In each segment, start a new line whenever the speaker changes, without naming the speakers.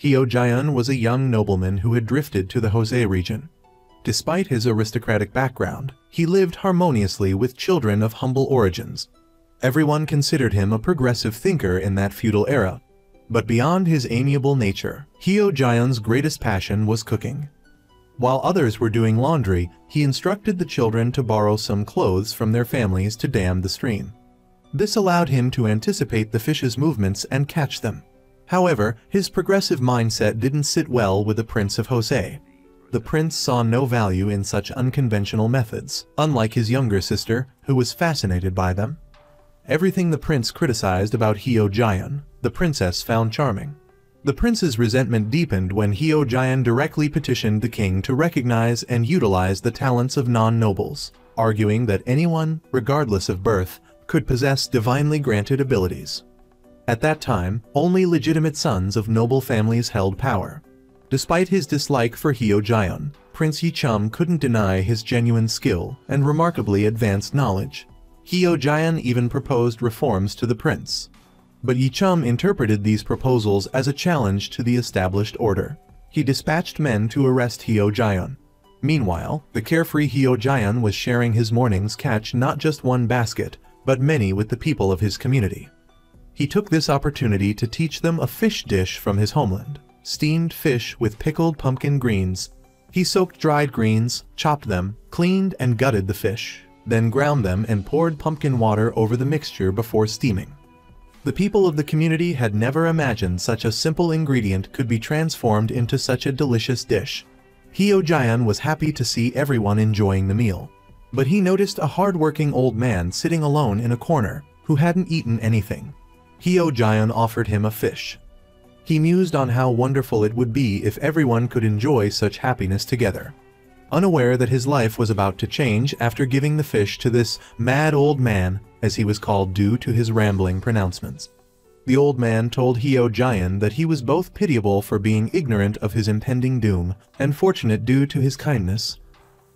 Heo Jian was a young nobleman who had drifted to the Hosei region. Despite his aristocratic background, he lived harmoniously with children of humble origins. Everyone considered him a progressive thinker in that feudal era. But beyond his amiable nature, Heo Jian's greatest passion was cooking. While others were doing laundry, he instructed the children to borrow some clothes from their families to dam the stream. This allowed him to anticipate the fish's movements and catch them. However, his progressive mindset didn't sit well with the Prince of Hosei. The prince saw no value in such unconventional methods, unlike his younger sister, who was fascinated by them. Everything the prince criticized about Heo Jian, the princess found charming. The prince's resentment deepened when Heo Jian directly petitioned the king to recognize and utilize the talents of non-nobles, arguing that anyone, regardless of birth, could possess divinely granted abilities. At that time, only legitimate sons of noble families held power. Despite his dislike for Heo Jian, Prince Yichum couldn't deny his genuine skill and remarkably advanced knowledge. Heo Jian even proposed reforms to the prince. But Yichum interpreted these proposals as a challenge to the established order. He dispatched men to arrest Heo Jian. Meanwhile, the carefree Heo Jian was sharing his morning's catch not just one basket, but many with the people of his community. He took this opportunity to teach them a fish dish from his homeland. Steamed fish with pickled pumpkin greens. He soaked dried greens, chopped them, cleaned and gutted the fish, then ground them and poured pumpkin water over the mixture before steaming. The people of the community had never imagined such a simple ingredient could be transformed into such a delicious dish. Heo Jian was happy to see everyone enjoying the meal. But he noticed a hard-working old man sitting alone in a corner, who hadn't eaten anything. Heo Jian offered him a fish. He mused on how wonderful it would be if everyone could enjoy such happiness together. Unaware that his life was about to change after giving the fish to this mad old man, as he was called due to his rambling pronouncements. The old man told Heo Jian that he was both pitiable for being ignorant of his impending doom and fortunate due to his kindness.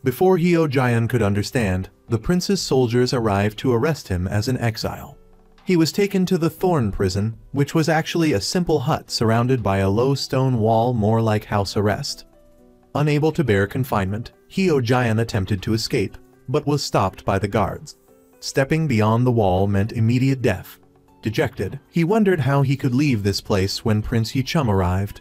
Before Heo Jian could understand, the prince's soldiers arrived to arrest him as an exile. He was taken to the Thorn Prison, which was actually a simple hut surrounded by a low stone wall more like house arrest. Unable to bear confinement, Heo Jian attempted to escape, but was stopped by the guards. Stepping beyond the wall meant immediate death. Dejected, he wondered how he could leave this place when Prince Yichum arrived.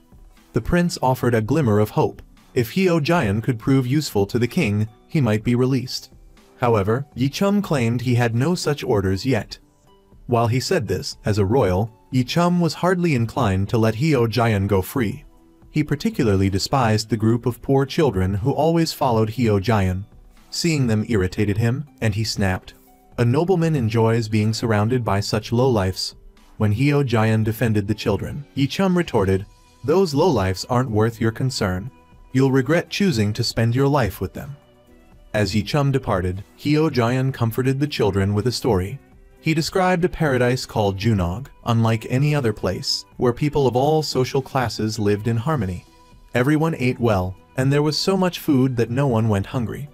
The prince offered a glimmer of hope. If Heo Jian could prove useful to the king, he might be released. However, Yichum claimed he had no such orders yet. While he said this, as a royal, Yichum was hardly inclined to let Heo Jian go free. He particularly despised the group of poor children who always followed Heo Jian. Seeing them irritated him, and he snapped. A nobleman enjoys being surrounded by such lowlifes. When Heo Jian defended the children, Yichum retorted, "Those lowlifes aren't worth your concern. You'll regret choosing to spend your life with them." As Yichum departed, Heo Jian comforted the children with a story. He described a paradise called Junog, unlike any other place, where people of all social classes lived in harmony. Everyone ate well, and there was so much food that no one went hungry.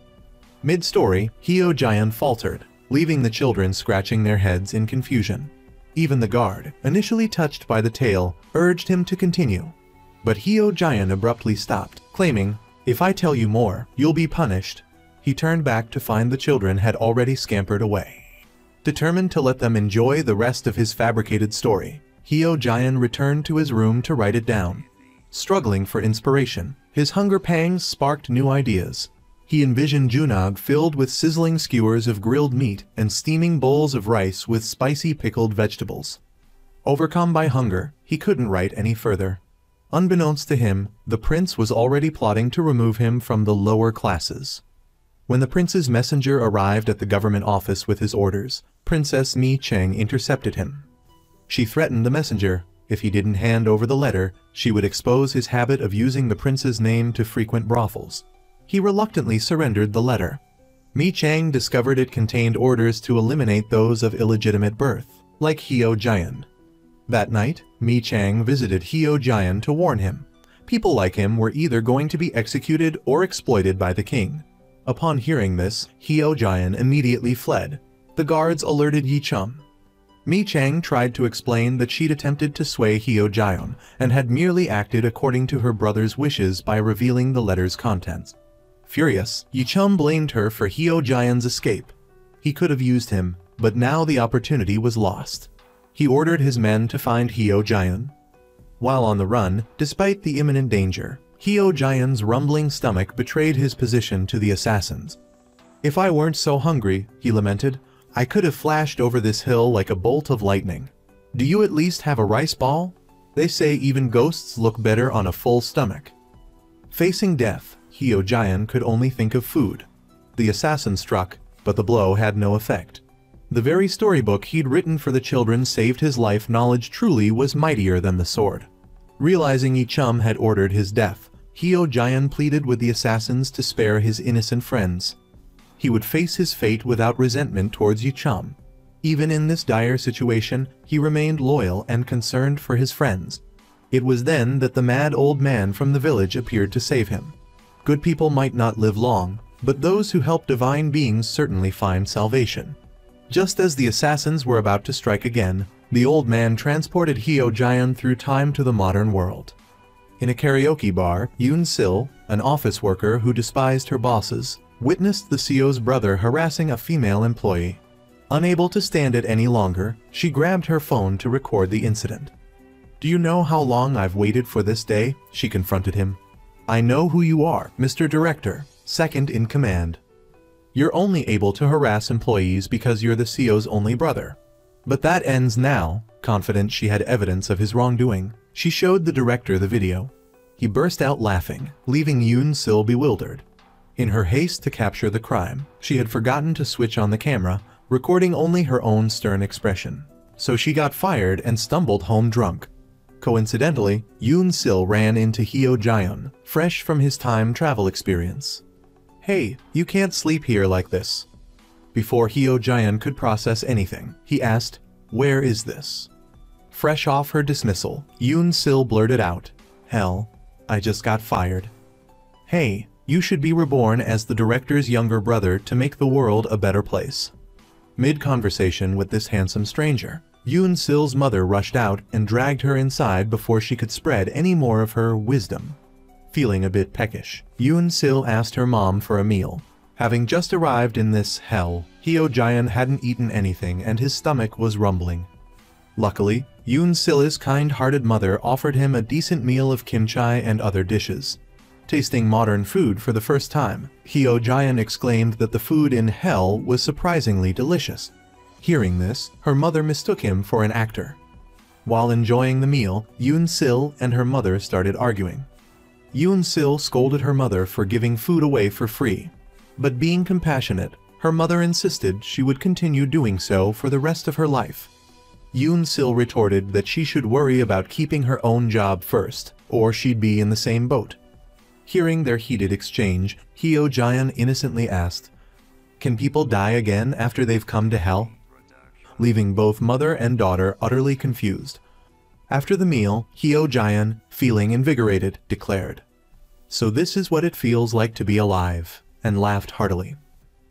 Mid-story, Heo Jian faltered, leaving the children scratching their heads in confusion. Even the guard, initially touched by the tale, urged him to continue. But Heo Jian abruptly stopped, claiming, "If I tell you more, you'll be punished." He turned back to find the children had already scampered away. Determined to let them enjoy the rest of his fabricated story, Heo Jian returned to his room to write it down. Struggling for inspiration, his hunger pangs sparked new ideas. He envisioned Junog filled with sizzling skewers of grilled meat and steaming bowls of rice with spicy pickled vegetables. Overcome by hunger, he couldn't write any further. Unbeknownst to him, the prince was already plotting to remove him from the lower classes. When the prince's messenger arrived at the government office with his orders, Princess Mi Cheng intercepted him. She threatened the messenger. If he didn't hand over the letter, she would expose his habit of using the prince's name to frequent brothels. He reluctantly surrendered the letter. Mi Cheng discovered it contained orders to eliminate those of illegitimate birth, like Heo Jian. That night, Mi Cheng visited Heo Jian to warn him. People like him were either going to be executed or exploited by the king. Upon hearing this, Heo Jian immediately fled. The guards alerted Yichum. Mi Chang tried to explain that she'd attempted to sway Heo Jion and had merely acted according to her brother's wishes by revealing the letter's contents. Furious, Yichum blamed her for Heo Jion's escape. He could have used him, but now the opportunity was lost. He ordered his men to find Heo Jion. While on the run, despite the imminent danger, Heo Jion's rumbling stomach betrayed his position to the assassins. "If I weren't so hungry," he lamented, "I could have flashed over this hill like a bolt of lightning. Do you at least have a rice ball? They say even ghosts look better on a full stomach." Facing death, Heo Jion could only think of food. The assassin struck, but the blow had no effect. The very storybook he'd written for the children saved his life. Knowledge truly was mightier than the sword. Realizing Yichum had ordered his death, Heo Jion pleaded with the assassins to spare his innocent friends. He would face his fate without resentment towards Yichum. Even in this dire situation, he remained loyal and concerned for his friends. It was then that the mad old man from the village appeared to save him. Good people might not live long, but those who help divine beings certainly find salvation. Just as the assassins were about to strike again, the old man transported Heo Jion through time to the modern world. In a karaoke bar, Yoon Sil, an office worker who despised her bosses, witnessed the CEO's brother harassing a female employee. Unable to stand it any longer, she grabbed her phone to record the incident. "Do you know how long I've waited for this day?" she confronted him. "I know who you are, Mr. Director, second in command. You're only able to harass employees because you're the CEO's only brother. But that ends now." Confident she had evidence of his wrongdoing, she showed the director the video. He burst out laughing, leaving Yoon Sil bewildered. In her haste to capture the crime, she had forgotten to switch on the camera, recording only her own stern expression. So she got fired and stumbled home drunk. Coincidentally, Yoon Sil ran into Heo Jion, fresh from his time travel experience. "Hey, you can't sleep here like this." Before Heo Jion could process anything, he asked, "Where is this?" Fresh off her dismissal, Yoon Sil blurted out, "Hell, I just got fired." "Hey, you should be reborn as the director's younger brother to make the world a better place." Mid-conversation with this handsome stranger, Yoon Sil's mother rushed out and dragged her inside before she could spread any more of her wisdom. Feeling a bit peckish, Yoon Sil asked her mom for a meal. Having just arrived in this hell, Heo Jion hadn't eaten anything and his stomach was rumbling. Luckily, Yoon Sil's kind-hearted mother offered him a decent meal of kimchi and other dishes. Tasting modern food for the first time, Heo Jion exclaimed that the food in hell was surprisingly delicious. Hearing this, her mother mistook him for an actor. While enjoying the meal, Yoon Sil and her mother started arguing. Yoon Sil scolded her mother for giving food away for free. But being compassionate, her mother insisted she would continue doing so for the rest of her life. Yoon Sil retorted that she should worry about keeping her own job first, or she'd be in the same boat. Hearing their heated exchange, Heo Jion innocently asked, "Can people die again after they've come to hell?" Leaving both mother and daughter utterly confused. After the meal, Heo Jion, feeling invigorated, declared, "So this is what it feels like to be alive," and laughed heartily.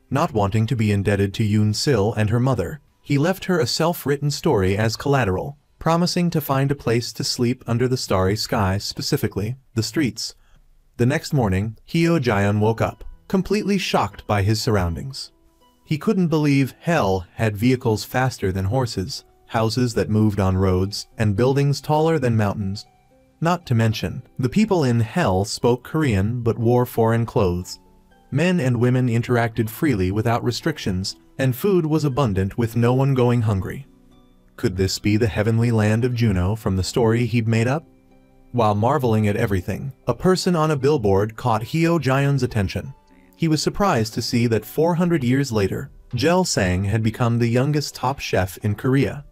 Not wanting to be indebted to Yoon Sil and her mother, he left her a self-written story as collateral, promising to find a place to sleep under the starry sky, specifically, the streets. The next morning, Heo Jion woke up, completely shocked by his surroundings. He couldn't believe hell had vehicles faster than horses, houses that moved on roads, and buildings taller than mountains. Not to mention, the people in hell spoke Korean but wore foreign clothes. Men and women interacted freely without restrictions, and food was abundant with no one going hungry. Could this be the heavenly land of Juno from the story he'd made up? While marveling at everything, a person on a billboard caught Heo Jion's attention. He was surprised to see that 400 years later, Jel Sang had become the youngest top chef in Korea.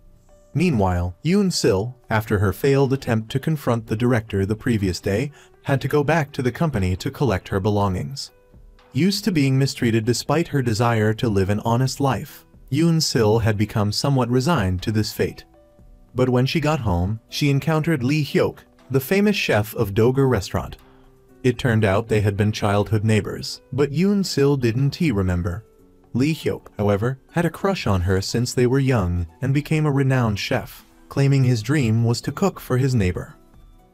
Meanwhile, Yoon Sil, after her failed attempt to confront the director the previous day, had to go back to the company to collect her belongings. Used to being mistreated despite her desire to live an honest life, Yoon Sil had become somewhat resigned to this fate. But when she got home, she encountered Lee Hyuk, the famous chef of Doger Restaurant. It turned out they had been childhood neighbors, but Yoon Sil didn't remember. Lee Hyuk, however, had a crush on her since they were young and became a renowned chef, claiming his dream was to cook for his neighbor.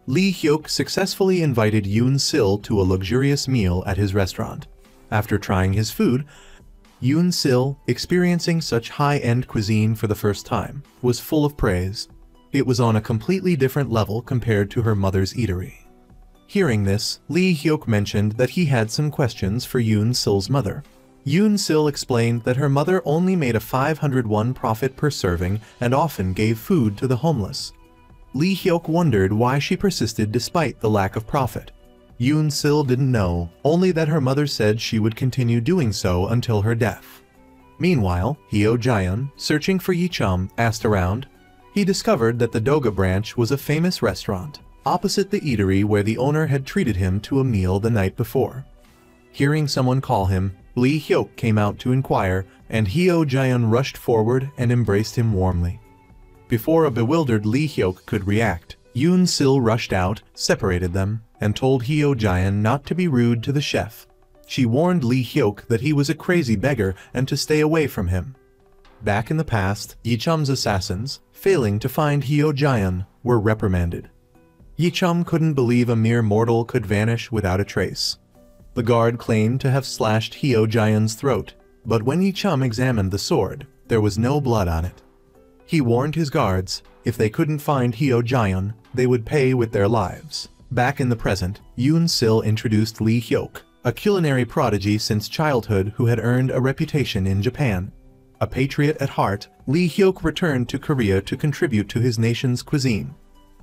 Lee Hyuk successfully invited Yoon Sil to a luxurious meal at his restaurant. After trying his food, Yoon Sil, experiencing such high-end cuisine for the first time, was full of praise. It was on a completely different level compared to her mother's eatery. Hearing this, Lee Hyuk mentioned that he had some questions for Yoon Sil's mother. Yoon Sil explained that her mother only made a 501 profit per serving and often gave food to the homeless. Lee Hyuk wondered why she persisted despite the lack of profit. Yoon Sil didn't know, only that her mother said she would continue doing so until her death. Meanwhile, Hyo Jaeon, searching for Yi Chum, asked around. He discovered that the Doga branch was a famous restaurant, opposite the eatery where the owner had treated him to a meal the night before. Hearing someone call him, Lee Hyuk came out to inquire, and Hyo Jaeon rushed forward and embraced him warmly. Before a bewildered Lee Hyuk could react, Yoon Sil rushed out, separated them, and told Hyo Jaeon not to be rude to the chef. She warned Lee Hyuk that he was a crazy beggar and to stay away from him. Back in the past, Yi Chum's assassins, failing to find Hyo Jaeon, were reprimanded. Yi Chum couldn't believe a mere mortal could vanish without a trace. The guard claimed to have slashed Hyo Jaeon's throat, but when Yi Chum examined the sword, there was no blood on it. He warned his guards, if they couldn't find Hyo Jaeon, they would pay with their lives. Back in the present, Yoon Sil introduced Lee Hyuk, a culinary prodigy since childhood who had earned a reputation in Japan. A patriot at heart, Lee Hyuk returned to Korea to contribute to his nation's cuisine.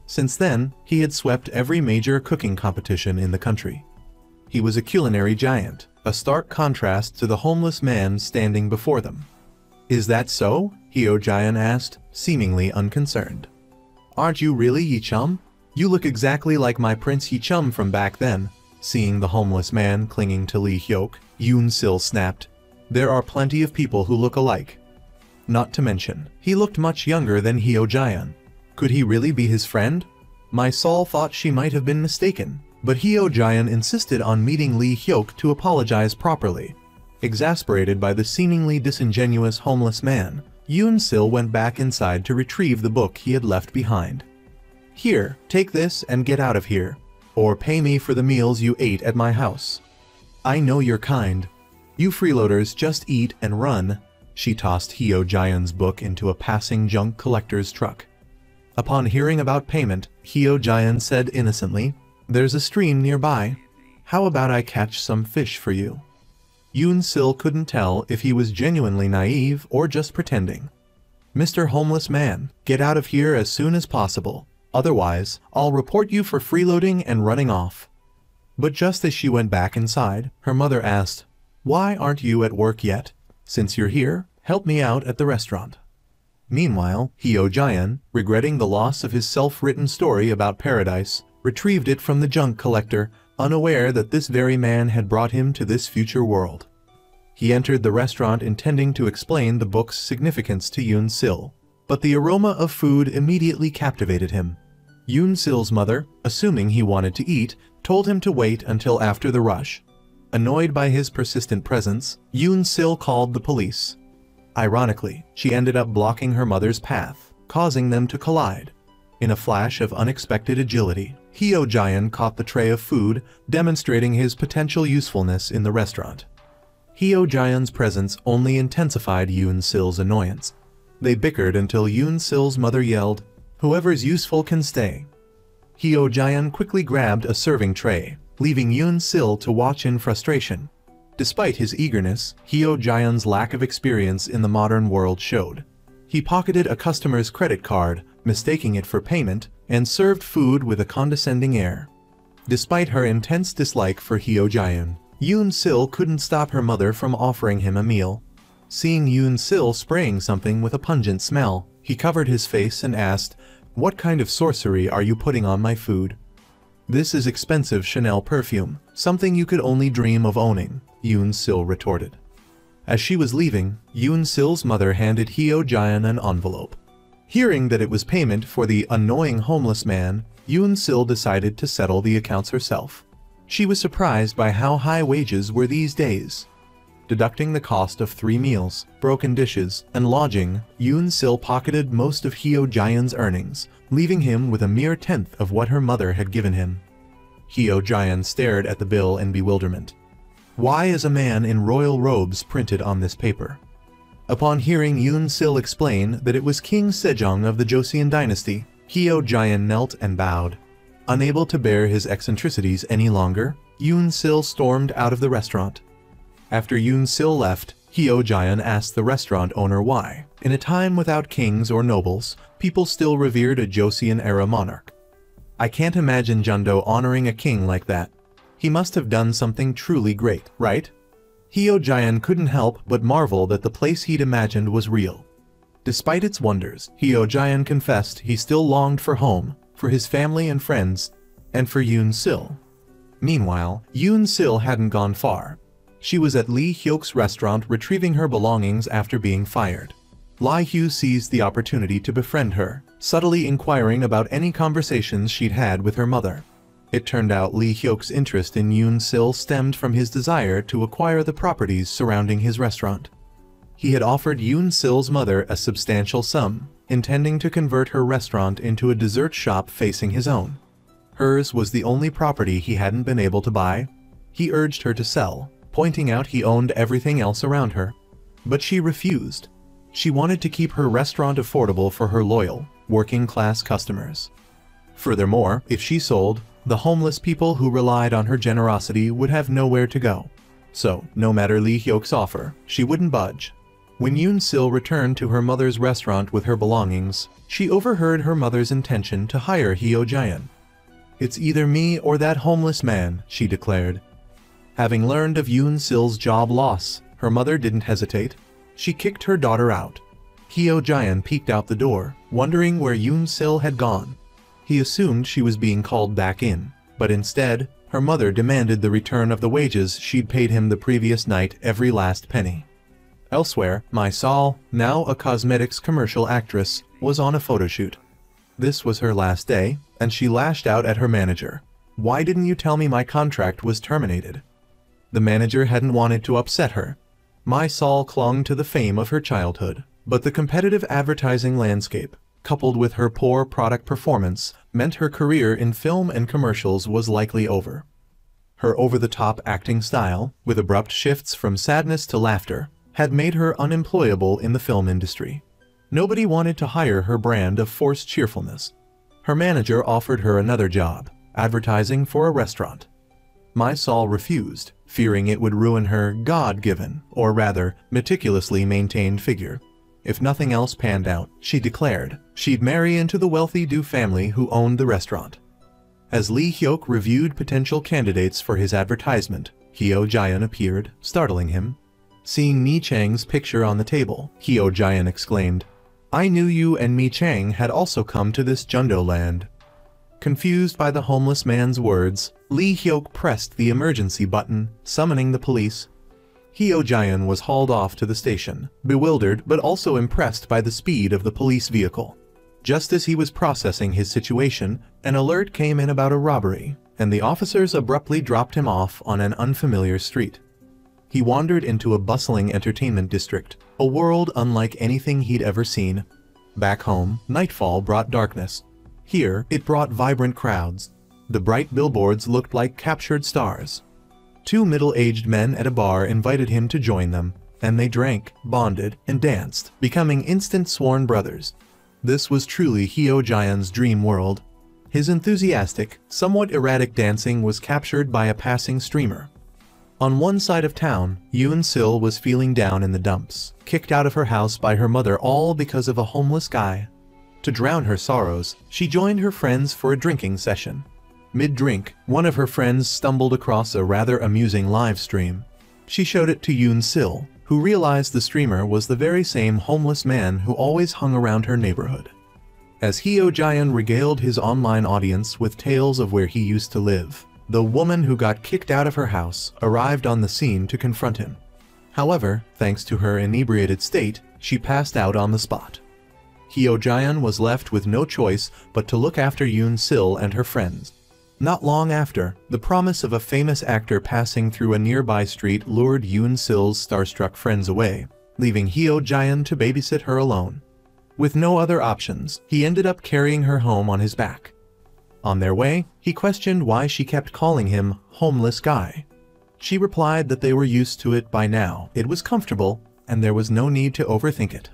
Since then, he had swept every major cooking competition in the country. He was a culinary giant, a stark contrast to the homeless man standing before them. "Is that so?" Hyo Jaeon asked, seemingly unconcerned. "Aren't you really Yi Chum? You look exactly like my Prince Yi Chum from back then." Seeing the homeless man clinging to Lee Hyuk, Yoon Sil snapped, "There are plenty of people who look alike." Not to mention, he looked much younger than Hyo Jaeon. Could he really be his friend? My soul thought she might have been mistaken, but Hyo Jaeon insisted on meeting Lee Hyuk to apologize properly. Exasperated by the seemingly disingenuous homeless man, Yoon Sil went back inside to retrieve the book he had left behind. "Here, take this and get out of here, or pay me for the meals you ate at my house. I know you're kind. You freeloaders just eat and run." She tossed Hyo Jaeon's book into a passing junk collector's truck. Upon hearing about payment, Hyo Jaeon said innocently, "There's a stream nearby. How about I catch some fish for you?" Yoon Sil couldn't tell if he was genuinely naive or just pretending. "Mr. Homeless Man, get out of here as soon as possible. Otherwise, I'll report you for freeloading and running off." But just as she went back inside, her mother asked, "Why aren't you at work yet? Since you're here, help me out at the restaurant." Meanwhile, Hyo Jaeon, regretting the loss of his self-written story about paradise, retrieved it from the junk collector, unaware that this very man had brought him to this future world. He entered the restaurant intending to explain the book's significance to Yoon Sil, but the aroma of food immediately captivated him. Yoon Sil's mother, assuming he wanted to eat, told him to wait until after the rush. Annoyed by his persistent presence, Yoon Sil called the police. Ironically, she ended up blocking her mother's path, causing them to collide. In a flash of unexpected agility, Hyo Jaeon caught the tray of food, demonstrating his potential usefulness in the restaurant. Hyo Jaeon's presence only intensified Yoon Sil's annoyance. They bickered until Yoon Sil's mother yelled, "Whoever's useful can stay." Hyo Jaeon quickly grabbed a serving tray, leaving Yoon Sil to watch in frustration. Despite his eagerness, Hyo Jaeon's lack of experience in the modern world showed. He pocketed a customer's credit card, mistaking it for payment, and served food with a condescending air. Despite her intense dislike for Hyo Jaeon, Yoon Sil couldn't stop her mother from offering him a meal. Seeing Yoon Sil spraying something with a pungent smell, he covered his face and asked, "What kind of sorcery are you putting on my food?" "This is expensive Chanel perfume, something you could only dream of owning," Yoon Sil retorted. As she was leaving, Yoon Sil's mother handed Hyo Jaeon an envelope. Hearing that it was payment for the annoying homeless man, Yoon Sil decided to settle the accounts herself. She was surprised by how high wages were these days. Deducting the cost of 3 meals, broken dishes, and lodging, Yoon Sil pocketed most of Hyo Jaeon's earnings, leaving him with a mere tenth of what her mother had given him. Hyo Jaeon stared at the bill in bewilderment. Why is a man in royal robes printed on this paper? Upon hearing Yoon Sil explain that it was King Sejong of the Joseon dynasty, Hyo Jaeon knelt and bowed. Unable to bear his eccentricities any longer, Yoon Sil stormed out of the restaurant. After Yoon Sil left, Hyo Jaeon asked the restaurant owner why, in a time without kings or nobles, people still revered a Joseon-era monarch. I can't imagine Jeondo honoring a king like that. He must have done something truly great, right? Hyo Jaeon couldn't help but marvel that the place he'd imagined was real. Despite its wonders, Hyo Jaeon confessed he still longed for home, for his family and friends, and for Yoon Sil. Meanwhile, Yoon Sil hadn't gone far. She was at Lee Hyok's restaurant retrieving her belongings after being fired. Lee Hyuk seized the opportunity to befriend her, subtly inquiring about any conversations she'd had with her mother. It turned out Lee Hyok's interest in Yoon Sil stemmed from his desire to acquire the properties surrounding his restaurant. He had offered Yoon Sil's mother a substantial sum, intending to convert her restaurant into a dessert shop facing his own. Hers was the only property he hadn't been able to buy. He urged her to sell, pointing out he owned everything else around her. But she refused. She wanted to keep her restaurant affordable for her loyal, working-class customers. Furthermore, if she sold, the homeless people who relied on her generosity would have nowhere to go. So, no matter Lee Hyok's offer, she wouldn't budge. When Yoon Sil returned to her mother's restaurant with her belongings, she overheard her mother's intention to hire Hyo Jaeon. "It's either me or that homeless man," she declared. Having learned of Yoon Sil's job loss, her mother didn't hesitate. She kicked her daughter out. Hyo Jaeon peeked out the door, wondering where Yoon Sil had gone. He assumed she was being called back in, but instead, her mother demanded the return of the wages she'd paid him the previous night, every last penny. Elsewhere, My Sol, now a cosmetics commercial actress, was on a photoshoot. This was her last day, and she lashed out at her manager. "Why didn't you tell me my contract was terminated?" The manager hadn't wanted to upset her. My Sol clung to the fame of her childhood, but the competitive advertising landscape, coupled with her poor product performance, meant her career in film and commercials was likely over. Her over-the-top acting style, with abrupt shifts from sadness to laughter, had made her unemployable in the film industry. Nobody wanted to hire her brand of forced cheerfulness. Her manager offered her another job, advertising for a restaurant. My Sol refused, fearing it would ruin her God-given, or rather, meticulously maintained figure. If nothing else panned out, she declared, she'd marry into the wealthy Do family who owned the restaurant. As Lee Hyok reviewed potential candidates for his advertisement, Hyo Jaeon appeared, startling him. Seeing Mi Chang's picture on the table, Hyo Jaeon exclaimed, "I knew you and Mi Chang had also come to this Jeondo land." Confused by the homeless man's words, Lee Hyok pressed the emergency button, summoning the police. Hyo Jaeon was hauled off to the station, bewildered but also impressed by the speed of the police vehicle. Just as he was processing his situation, an alert came in about a robbery, and the officers abruptly dropped him off on an unfamiliar street. He wandered into a bustling entertainment district, a world unlike anything he'd ever seen. Back home, nightfall brought darkness. Here, it brought vibrant crowds. The bright billboards looked like captured stars. Two middle-aged men at a bar invited him to join them, and they drank, bonded, and danced, becoming instant sworn brothers. This was truly Hyo Jaeon's dream world. His enthusiastic, somewhat erratic dancing was captured by a passing streamer. On one side of town, Yoon Sil was feeling down in the dumps, kicked out of her house by her mother all because of a homeless guy. To drown her sorrows, she joined her friends for a drinking session. Mid-drink, one of her friends stumbled across a rather amusing live stream. She showed it to Yoon Sil, who realized the streamer was the very same homeless man who always hung around her neighborhood. As Hyo Jaeon regaled his online audience with tales of where he used to live, the woman who got kicked out of her house arrived on the scene to confront him. However, thanks to her inebriated state, she passed out on the spot. Hyo Jaeon was left with no choice but to look after Yoon Sil and her friends. Not long after, the promise of a famous actor passing through a nearby street lured Yoon-sil's starstruck friends away, leaving Hyo Jaeon to babysit her alone. With no other options, he ended up carrying her home on his back. On their way, he questioned why she kept calling him homeless guy. She replied that they were used to it by now, it was comfortable, and there was no need to overthink it.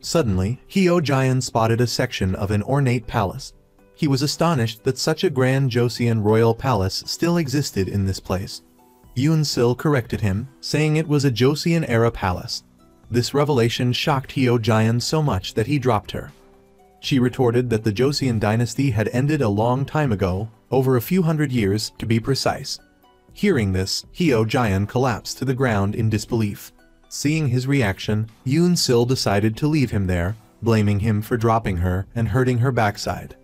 Suddenly, Hyo Jaeon spotted a section of an ornate palace. He was astonished that such a grand Joseon royal palace still existed in this place. Yoon-sil corrected him, saying it was a Joseon-era palace. This revelation shocked Hyo Jaeon so much that he dropped her. She retorted that the Joseon dynasty had ended a long time ago, over a few hundred years to be precise. Hearing this, Hyo Jaeon collapsed to the ground in disbelief. Seeing his reaction, Yoon-sil decided to leave him there, blaming him for dropping her and hurting her backside.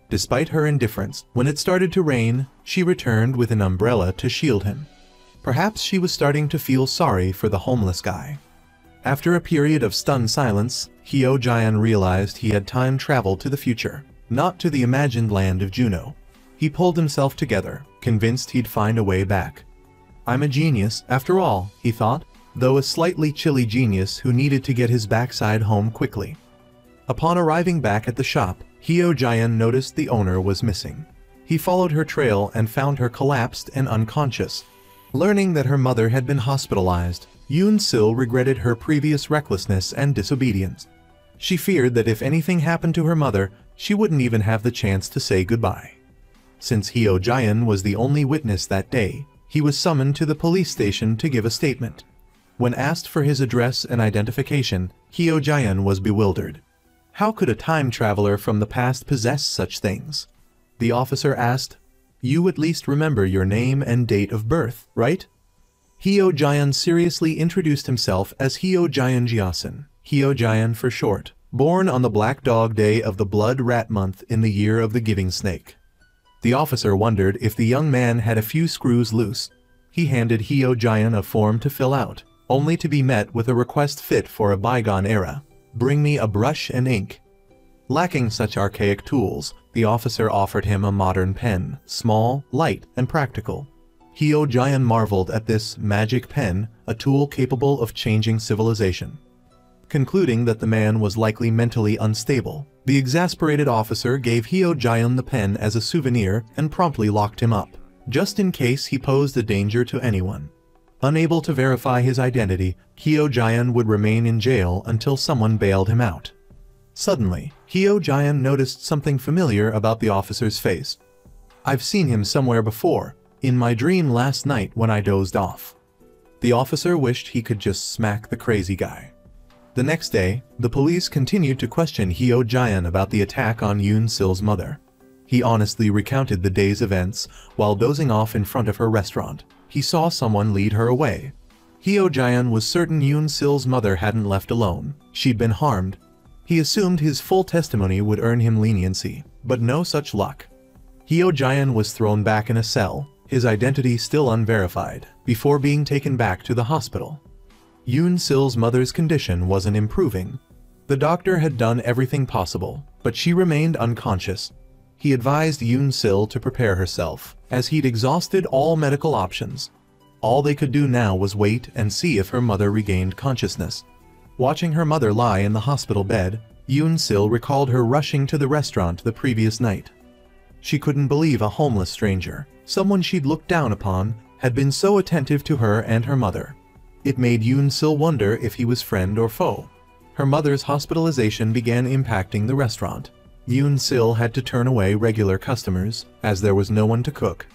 Despite her indifference, when it started to rain, she returned with an umbrella to shield him. Perhaps she was starting to feel sorry for the homeless guy. After a period of stunned silence, Hyo Jaeon realized he had time traveled to the future, not to the imagined land of Juno. He pulled himself together, convinced he'd find a way back. I'm a genius, after all, he thought, though a slightly chilly genius who needed to get his backside home quickly. Upon arriving back at the shop, Hyo Jaeon noticed the owner was missing. He followed her trail and found her collapsed and unconscious. Learning that her mother had been hospitalized, Yoon-sil regretted her previous recklessness and disobedience. She feared that if anything happened to her mother, she wouldn't even have the chance to say goodbye. Since Hyo Jaeon was the only witness that day, he was summoned to the police station to give a statement. When asked for his address and identification, Hyo Jaeon was bewildered. How could a time traveler from the past possess such things? The officer asked, "You at least remember your name and date of birth, right?" Hyo Jaeon seriously introduced himself as Hyo Jaeon Jiasun, Hyo Jaeon for short, born on the Black Dog Day of the Blood Rat Month in the year of the Giving Snake. The officer wondered if the young man had a few screws loose. He handed Hyo Jaeon a form to fill out, only to be met with a request fit for a bygone era. "Bring me a brush and ink." Lacking such archaic tools, the officer offered him a modern pen, small, light, and practical. Hyo Jaeon marveled at this magic pen, a tool capable of changing civilization. Concluding that the man was likely mentally unstable, the exasperated officer gave Hyo Jaeon the pen as a souvenir and promptly locked him up, just in case he posed a danger to anyone. Unable to verify his identity, Hyo Jaeon would remain in jail until someone bailed him out. Suddenly, Hyo Jaeon noticed something familiar about the officer's face. "I've seen him somewhere before, in my dream last night when I dozed off." The officer wished he could just smack the crazy guy. The next day, the police continued to question Hyo Jaeon about the attack on Yoon-sil's mother. He honestly recounted the day's events while dozing off in front of her restaurant. He saw someone lead her away. Hyo Jaeon was certain Yoon-sil's mother hadn't left alone. She'd been harmed. He assumed his full testimony would earn him leniency, but no such luck. Hyo Jaeon was thrown back in a cell, his identity still unverified, before being taken back to the hospital. Yoon-sil's mother's condition wasn't improving. The doctor had done everything possible, but she remained unconscious. He advised Yoon-sil to prepare herself, as he'd exhausted all medical options. All they could do now was wait and see if her mother regained consciousness. Watching her mother lie in the hospital bed, Yoon-sil recalled her rushing to the restaurant the previous night. She couldn't believe a homeless stranger, someone she'd looked down upon, had been so attentive to her and her mother. It made Yoon-sil wonder if he was friend or foe. Her mother's hospitalization began impacting the restaurant. Yoon-sil had to turn away regular customers, as there was no one to cook.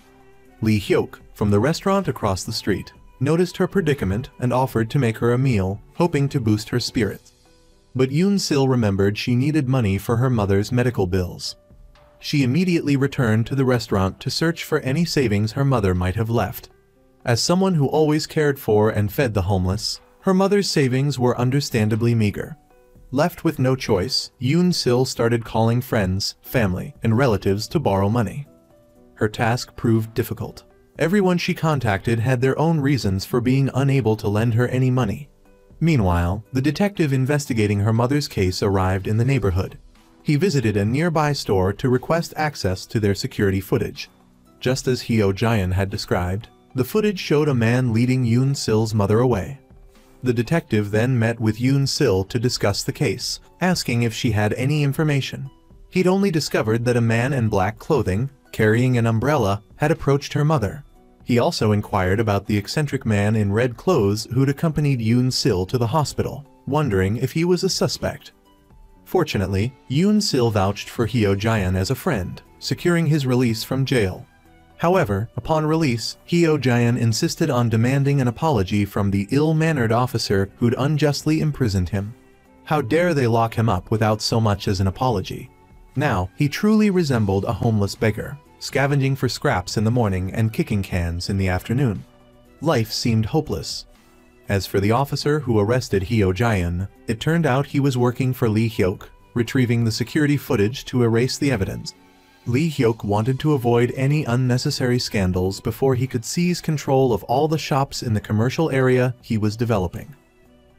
Lee Hyuk, from the restaurant across the street, noticed her predicament and offered to make her a meal, hoping to boost her spirits. But Yoon-sil remembered she needed money for her mother's medical bills. She immediately returned to the restaurant to search for any savings her mother might have left. As someone who always cared for and fed the homeless, her mother's savings were understandably meager. Left with no choice, Yoon-sil started calling friends, family, and relatives to borrow money. Her task proved difficult. Everyone she contacted had their own reasons for being unable to lend her any money. Meanwhile, the detective investigating her mother's case arrived in the neighborhood. He visited a nearby store to request access to their security footage. Just as Hyo Jaeon had described, the footage showed a man leading Yoon Sil's mother away. The detective then met with Yoon Sil to discuss the case, asking if she had any information. He'd only discovered that a man in black clothing, carrying an umbrella, had approached her mother. He also inquired about the eccentric man in red clothes who'd accompanied Yoon Sil to the hospital, wondering if he was a suspect. Fortunately, Yoon Sil vouched for Hyo Jaeon as a friend, securing his release from jail. However, upon release, Hyo Jaeon insisted on demanding an apology from the ill-mannered officer who'd unjustly imprisoned him. How dare they lock him up without so much as an apology? Now, he truly resembled a homeless beggar, scavenging for scraps in the morning and kicking cans in the afternoon. Life seemed hopeless. As for the officer who arrested Hyo Jaeon, it turned out he was working for Lee Hyuk, retrieving the security footage to erase the evidence. Lee Hyuk wanted to avoid any unnecessary scandals before he could seize control of all the shops in the commercial area he was developing.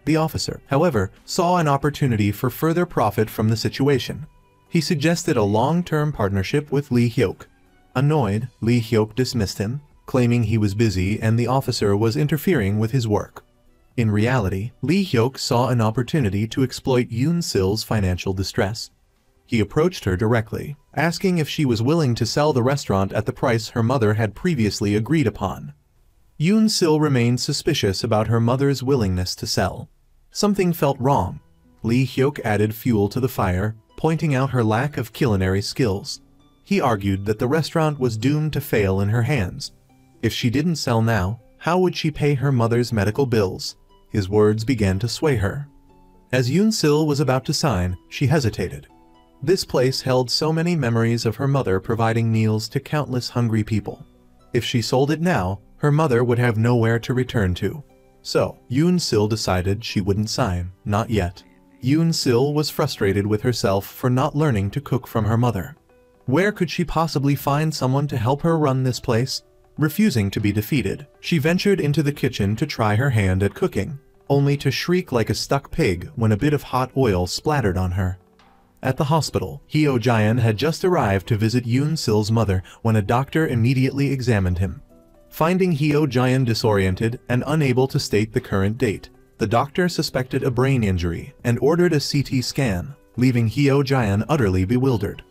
The officer, however, saw an opportunity for further profit from the situation. He suggested a long-term partnership with Lee Hyuk. Annoyed, Lee Hyuk dismissed him, claiming he was busy and the officer was interfering with his work. In reality, Lee Hyuk saw an opportunity to exploit Yoon Sil's financial distress. He approached her directly, asking if she was willing to sell the restaurant at the price her mother had previously agreed upon. Yoon Sil remained suspicious about her mother's willingness to sell. Something felt wrong. Lee Hyuk added fuel to the fire, pointing out her lack of culinary skills. He argued that the restaurant was doomed to fail in her hands. If she didn't sell now, how would she pay her mother's medical bills? His words began to sway her. As Yoon Sil was about to sign, she hesitated. This place held so many memories of her mother providing meals to countless hungry people. If she sold it now, her mother would have nowhere to return to. So, Yoon Sil decided she wouldn't sign, not yet. Yoon Sil was frustrated with herself for not learning to cook from her mother. Where could she possibly find someone to help her run this place? Refusing to be defeated, she ventured into the kitchen to try her hand at cooking, only to shriek like a stuck pig when a bit of hot oil splattered on her. At the hospital, Hyo Jaeon had just arrived to visit Yoon Sil's mother when a doctor immediately examined him. Finding Hyo Jaeon disoriented and unable to state the current date, the doctor suspected a brain injury and ordered a CT scan, leaving Hyo Jaeon utterly bewildered.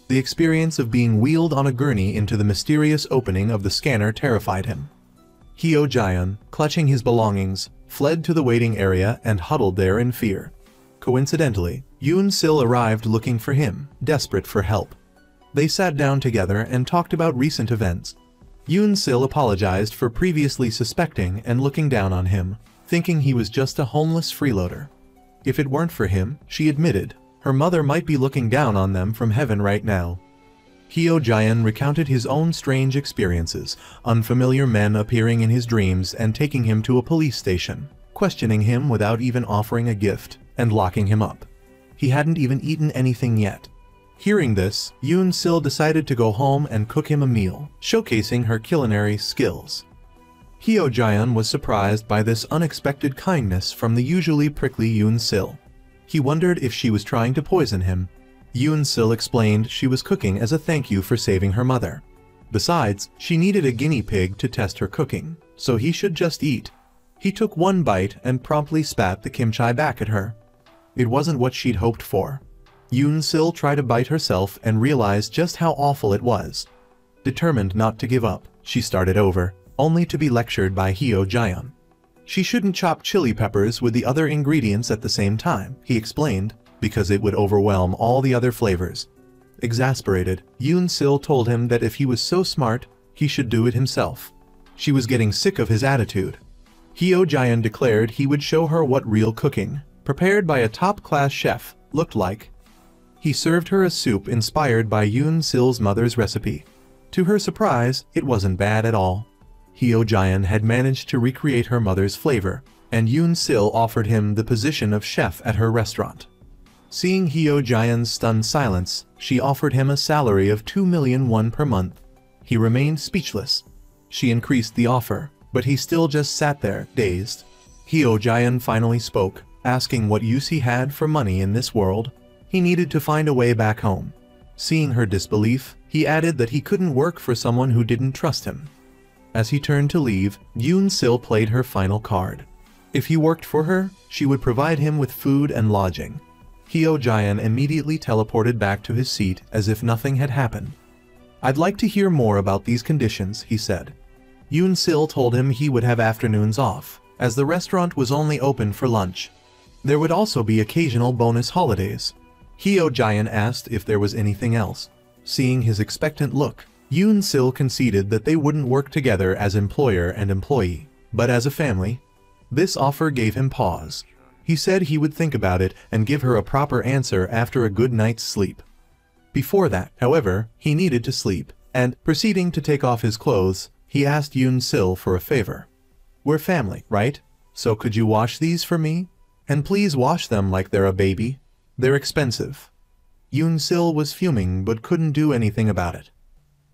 The experience of being wheeled on a gurney into the mysterious opening of the scanner terrified him. Hyo Jaeon, clutching his belongings, fled to the waiting area and huddled there in fear. Coincidentally, Yoon Sil arrived looking for him, desperate for help. They sat down together and talked about recent events. Yoon Sil apologized for previously suspecting and looking down on him, thinking he was just a homeless freeloader. If it weren't for him, she admitted, her mother might be looking down on them from heaven right now. Hyo Jaeon recounted his own strange experiences, unfamiliar men appearing in his dreams and taking him to a police station, questioning him without even offering a gift, and locking him up. He hadn't even eaten anything yet. Hearing this, Yoon Sil decided to go home and cook him a meal, showcasing her culinary skills. Hyo Jaeon was surprised by this unexpected kindness from the usually prickly Yoon Sil. He wondered if she was trying to poison him. Yoon Sil explained she was cooking as a thank you for saving her mother. Besides, she needed a guinea pig to test her cooking, so he should just eat. He took one bite and promptly spat the kimchi back at her. It wasn't what she'd hoped for. Yoon Sil tried to bite herself and realized just how awful it was. Determined not to give up, she started over, only to be lectured by Hyo Jaeon. She shouldn't chop chili peppers with the other ingredients at the same time, he explained, because it would overwhelm all the other flavors. Exasperated, Yoon Sil told him that if he was so smart, he should do it himself. She was getting sick of his attitude. Hyo Jaeon declared he would show her what real cooking, prepared by a top-class chef, looked like. He served her a soup inspired by Yoon Sil's mother's recipe. To her surprise, it wasn't bad at all. Hyo Jaeon had managed to recreate her mother's flavor, and Yoon Sil offered him the position of chef at her restaurant. Seeing Hyo Jaeon's stunned silence, she offered him a salary of 2 million won per month. He remained speechless. She increased the offer, but he still just sat there, dazed. Hyo Jaeon finally spoke, asking what use he had for money in this world. He needed to find a way back home. Seeing her disbelief, He added that he couldn't work for someone who didn't trust him. As he turned to leave, Yoon-sil played her final card. If he worked for her, she would provide him with food and lodging. Hyo-jaeon immediately teleported back to his seat as if nothing had happened. "I'd like to hear more about these conditions," he said. Yoon-sil told him he would have afternoons off, as the restaurant was only open for lunch. There would also be occasional bonus holidays. Hyo-jaeon asked if there was anything else. Seeing his expectant look, Yoon-sil conceded that they wouldn't work together as employer and employee, but as a family. This offer gave him pause. He said he would think about it and give her a proper answer after a good night's sleep. Before that, however, he needed to sleep, and, proceeding to take off his clothes, he asked Yoon-sil for a favor. "We're family, right? So could you wash these for me? And please wash them like they're a baby. They're expensive." Yoon-sil was fuming but couldn't do anything about it.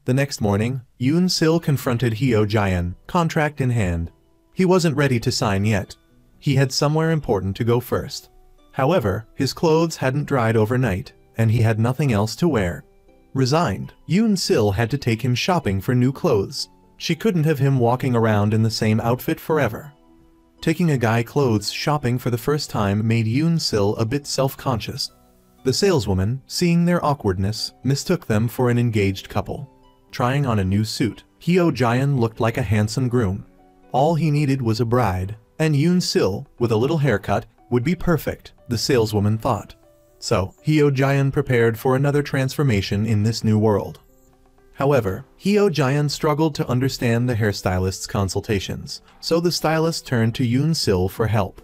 The next morning, Yoon-sil confronted Hyo-jaeon, contract in hand. He wasn't ready to sign yet. He had somewhere important to go first. However, his clothes hadn't dried overnight, and he had nothing else to wear. Resigned, Yoon-sil had to take him shopping for new clothes. She couldn't have him walking around in the same outfit forever. Taking a guy clothes shopping for the first time made Yoon-sil a bit self-conscious. The saleswoman, seeing their awkwardness, mistook them for an engaged couple. Trying on a new suit, Hyo-jaeon looked like a handsome groom. All he needed was a bride, and Yoon-sil, with a little haircut, would be perfect, the saleswoman thought. So, Hyo-jaeon prepared for another transformation in this new world. However, Hyo-jaeon struggled to understand the hairstylist's consultations, so the stylist turned to Yoon-sil for help.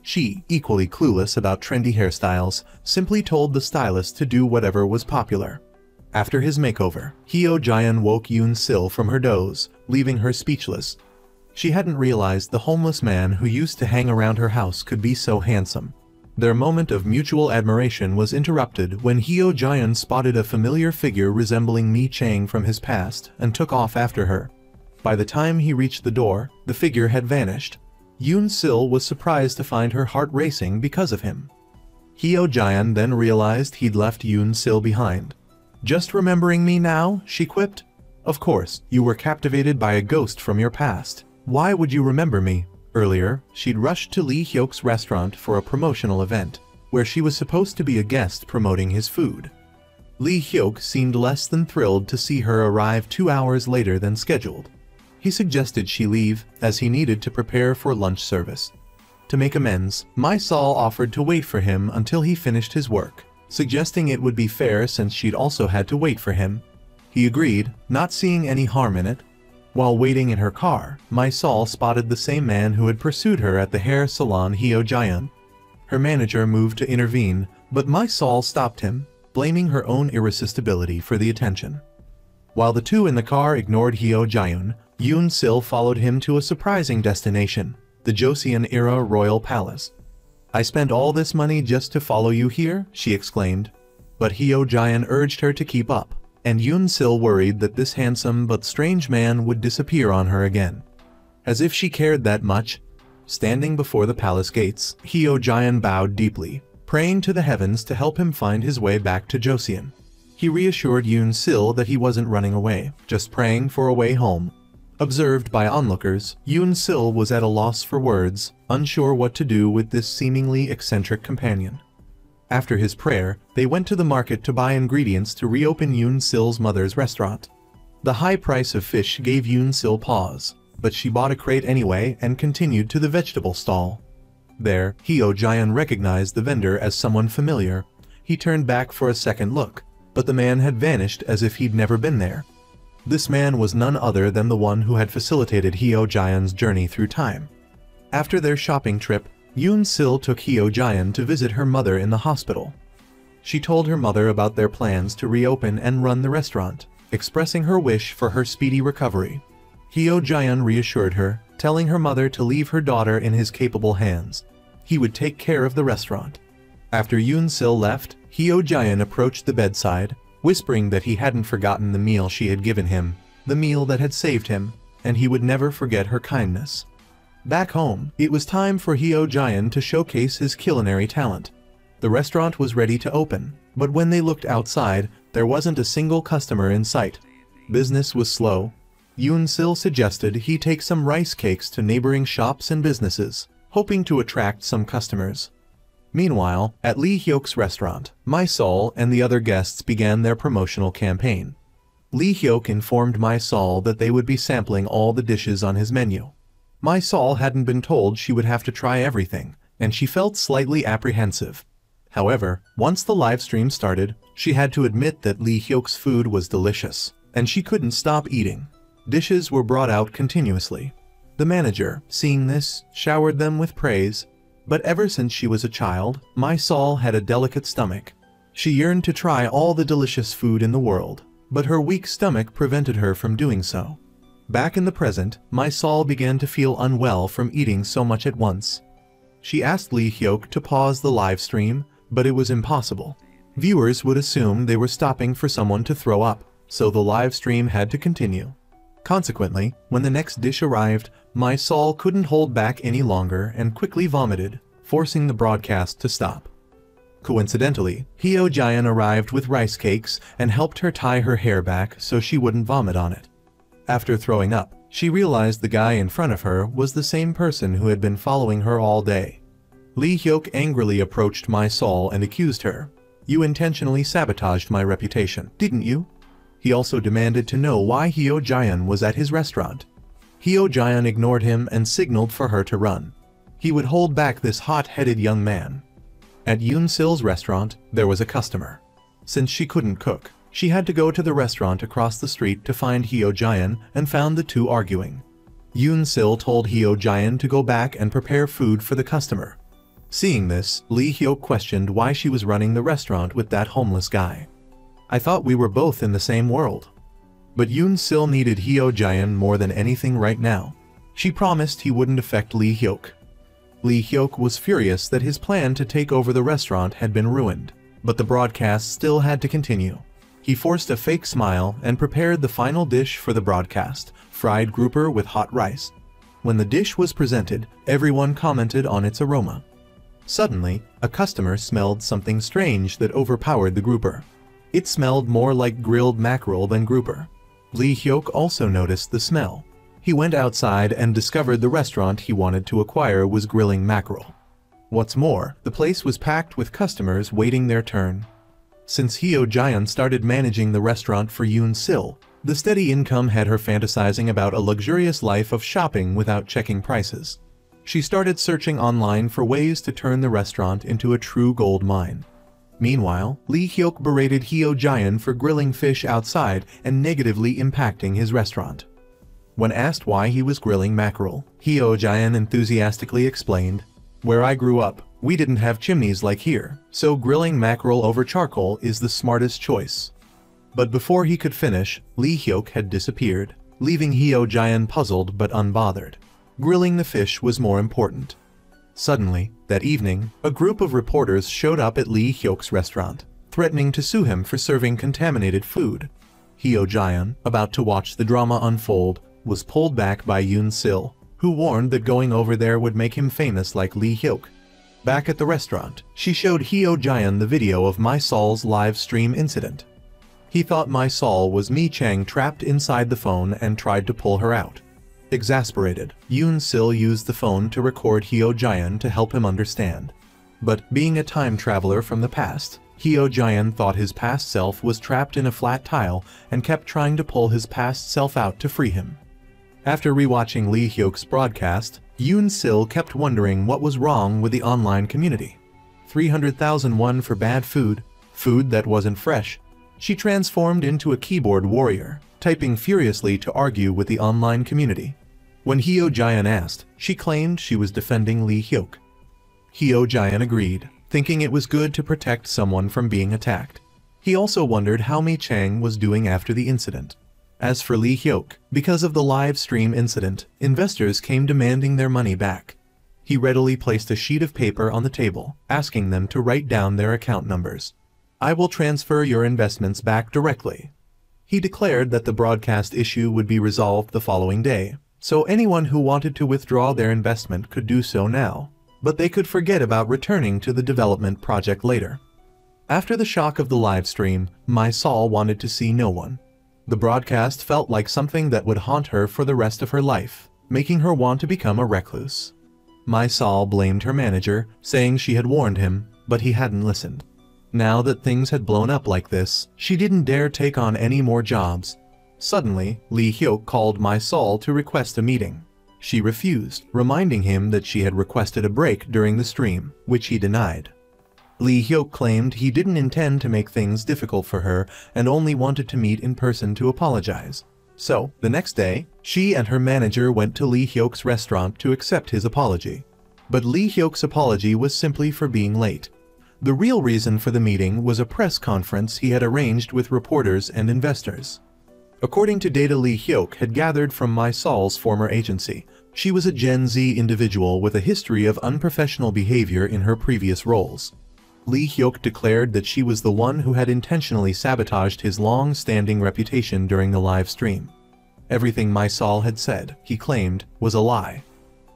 She, equally clueless about trendy hairstyles, simply told the stylist to do whatever was popular. After his makeover, Hyo-jaeon woke Yoon-sil from her doze, leaving her speechless. She hadn't realized the homeless man who used to hang around her house could be so handsome. Their moment of mutual admiration was interrupted when Hyo-jaeon spotted a familiar figure resembling Mi Chang from his past and took off after her. By the time he reached the door, the figure had vanished. Yoon-sil was surprised to find her heart racing because of him. Hyo-jaeon then realized he'd left Yoon-sil behind. "Just remembering me now?" she quipped. "Of course, you were captivated by a ghost from your past. Why would you remember me?" Earlier, she'd rushed to Lee Hyok's restaurant for a promotional event, where she was supposed to be a guest promoting his food. Lee Hyok seemed less than thrilled to see her arrive 2 hours later than scheduled. He suggested she leave, as he needed to prepare for lunch service. To make amends, My-sol offered to wait for him until he finished his work, suggesting it would be fair since she'd also had to wait for him. He agreed, not seeing any harm in it. While waiting in her car, My-sol spotted the same man who had pursued her at the hair salon Hyo-jaeon. Her manager moved to intervene, but My-sol stopped him, blaming her own irresistibility for the attention. While the two in the car ignored Hyo-jaeon, Yoon-sil followed him to a surprising destination, the Joseon-era royal palace. "I spent all this money just to follow you here?" she exclaimed. But Hyo-jaeon urged her to keep up, and Yoon-sil worried that this handsome but strange man would disappear on her again. As if she cared that much. Standing before the palace gates, Hyo-jaeon bowed deeply, praying to the heavens to help him find his way back to Joseon. He reassured Yoon-sil that he wasn't running away, just praying for a way home. Observed by onlookers, Yoon-sil was at a loss for words, unsure what to do with this seemingly eccentric companion. After his prayer, they went to the market to buy ingredients to reopen Yoon-sil's mother's restaurant. The high price of fish gave Yoon-sil pause, but she bought a crate anyway and continued to the vegetable stall. There, Hyo-jaeon recognized the vendor as someone familiar. He turned back for a second look, but the man had vanished as if he'd never been there. This man was none other than the one who had facilitated Hyo-jaeon's journey through time. After their shopping trip, Yoon-sil took Hyo-jaeon to visit her mother in the hospital. She told her mother about their plans to reopen and run the restaurant, expressing her wish for her speedy recovery. Hyo-jaeon reassured her, telling her mother to leave her daughter in his capable hands. He would take care of the restaurant. After Yoon-sil left, Hyo-jaeon approached the bedside, whispering that he hadn't forgotten the meal she had given him, the meal that had saved him, and he would never forget her kindness. Back home, it was time for Hyo-jaeon to showcase his culinary talent. The restaurant was ready to open, but when they looked outside, there wasn't a single customer in sight. Business was slow. Yoon Sil suggested he take some rice cakes to neighboring shops and businesses, hoping to attract some customers. Meanwhile, at Lee Hyok's restaurant, My Sol and the other guests began their promotional campaign. Lee Hyok informed My Sol that they would be sampling all the dishes on his menu. My Sol hadn't been told she would have to try everything, and she felt slightly apprehensive. However, once the live stream started, she had to admit that Lee Hyok's food was delicious, and she couldn't stop eating. Dishes were brought out continuously. The manager, seeing this, showered them with praise. But ever since she was a child, My Sol had a delicate stomach. She yearned to try all the delicious food in the world, but her weak stomach prevented her from doing so. Back in the present, My Sol began to feel unwell from eating so much at once. She asked Lee Hyok to pause the live stream, but it was impossible. Viewers would assume they were stopping for someone to throw up, so the live stream had to continue. Consequently, when the next dish arrived, My Sol couldn't hold back any longer and quickly vomited, forcing the broadcast to stop. Coincidentally, Hyo Jaeon arrived with rice cakes and helped her tie her hair back so she wouldn't vomit on it. After throwing up, she realized the guy in front of her was the same person who had been following her all day. Lee Hyok angrily approached My Sol and accused her. "You intentionally sabotaged my reputation, didn't you?" He also demanded to know why Hyo Jaeon was at his restaurant. Hyo Jaeon ignored him and signaled for her to run. He would hold back this hot-headed young man. At Yoon Sil's restaurant, there was a customer. Since she couldn't cook, she had to go to the restaurant across the street to find Hyo Jaeon and found the two arguing. Yoon Sil told Hyo Jaeon to go back and prepare food for the customer. Seeing this, Lee Hyok questioned why she was running the restaurant with that homeless guy. "I thought we were both in the same world." But Yoon Sil needed Hyo Jaeon more than anything right now. She promised he wouldn't affect Lee Hyok. Lee Hyok was furious that his plan to take over the restaurant had been ruined, but the broadcast still had to continue. He forced a fake smile and prepared the final dish for the broadcast, fried grouper with hot rice. When the dish was presented, everyone commented on its aroma. Suddenly, a customer smelled something strange that overpowered the grouper. It smelled more like grilled mackerel than grouper. Lee Hyok also noticed the smell. He went outside and discovered the restaurant he wanted to acquire was grilling mackerel. What's more, the place was packed with customers waiting their turn. Since Hyo Jaeon started managing the restaurant for Yoon Sil, the steady income had her fantasizing about a luxurious life of shopping without checking prices. She started searching online for ways to turn the restaurant into a true gold mine. Meanwhile, Lee Hyok berated Hyo Jaeon for grilling fish outside and negatively impacting his restaurant. When asked why he was grilling mackerel, Hyo Jaeon enthusiastically explained, "Where I grew up, we didn't have chimneys like here, so grilling mackerel over charcoal is the smartest choice." But before he could finish, Lee Hyok had disappeared, leaving Hyo Jaeon puzzled but unbothered. Grilling the fish was more important. Suddenly, that evening, a group of reporters showed up at Lee Hyok's restaurant, threatening to sue him for serving contaminated food. Hyo Jaeon, about to watch the drama unfold, was pulled back by Yoon Sil, who warned that going over there would make him famous like Lee Hyok. Back at the restaurant, she showed Hyo Jaeon the video of My Sol's live stream incident. He thought My Sol was Mi Chang trapped inside the phone and tried to pull her out. Exasperated, Yoon Sil used the phone to record Hyo Jaeon to help him understand. But being a time traveler from the past, Hyo Jaeon thought his past self was trapped in a flat tile and kept trying to pull his past self out to free him. After rewatching Lee Hyok's broadcast, Yoon Sil kept wondering what was wrong with the online community. 300,000 won for bad food that wasn't fresh. She transformed into a keyboard warrior, typing furiously to argue with the online community. When Hyo Jaeon asked, she claimed she was defending Lee Hyok. Hyo Jaeon agreed, thinking it was good to protect someone from being attacked. He also wondered how Mi Chang was doing after the incident. As for Lee Hyok, because of the live stream incident, investors came demanding their money back. He readily placed a sheet of paper on the table, asking them to write down their account numbers. "I will transfer your investments back directly." He declared that the broadcast issue would be resolved the following day, so anyone who wanted to withdraw their investment could do so now, but they could forget about returning to the development project later. After the shock of the live stream, My Sol wanted to see no one. The broadcast felt like something that would haunt her for the rest of her life, making her want to become a recluse. My Sol blamed her manager, saying she had warned him, but he hadn't listened. Now that things had blown up like this, she didn't dare take on any more jobs. Suddenly, Lee Hyuk called My Sol to request a meeting. She refused, reminding him that she had requested a break during the stream, which he denied. Lee Hyuk claimed he didn't intend to make things difficult for her and only wanted to meet in person to apologize. So, the next day, she and her manager went to Lee Hyuk's restaurant to accept his apology. But Lee Hyuk's apology was simply for being late. The real reason for the meeting was a press conference he had arranged with reporters and investors. According to data Lee Hyuk had gathered from My Sol's former agency, she was a Gen Z individual with a history of unprofessional behavior in her previous roles. Lee Hyuk declared that she was the one who had intentionally sabotaged his long-standing reputation during the live stream. Everything My Sol had said, he claimed, was a lie.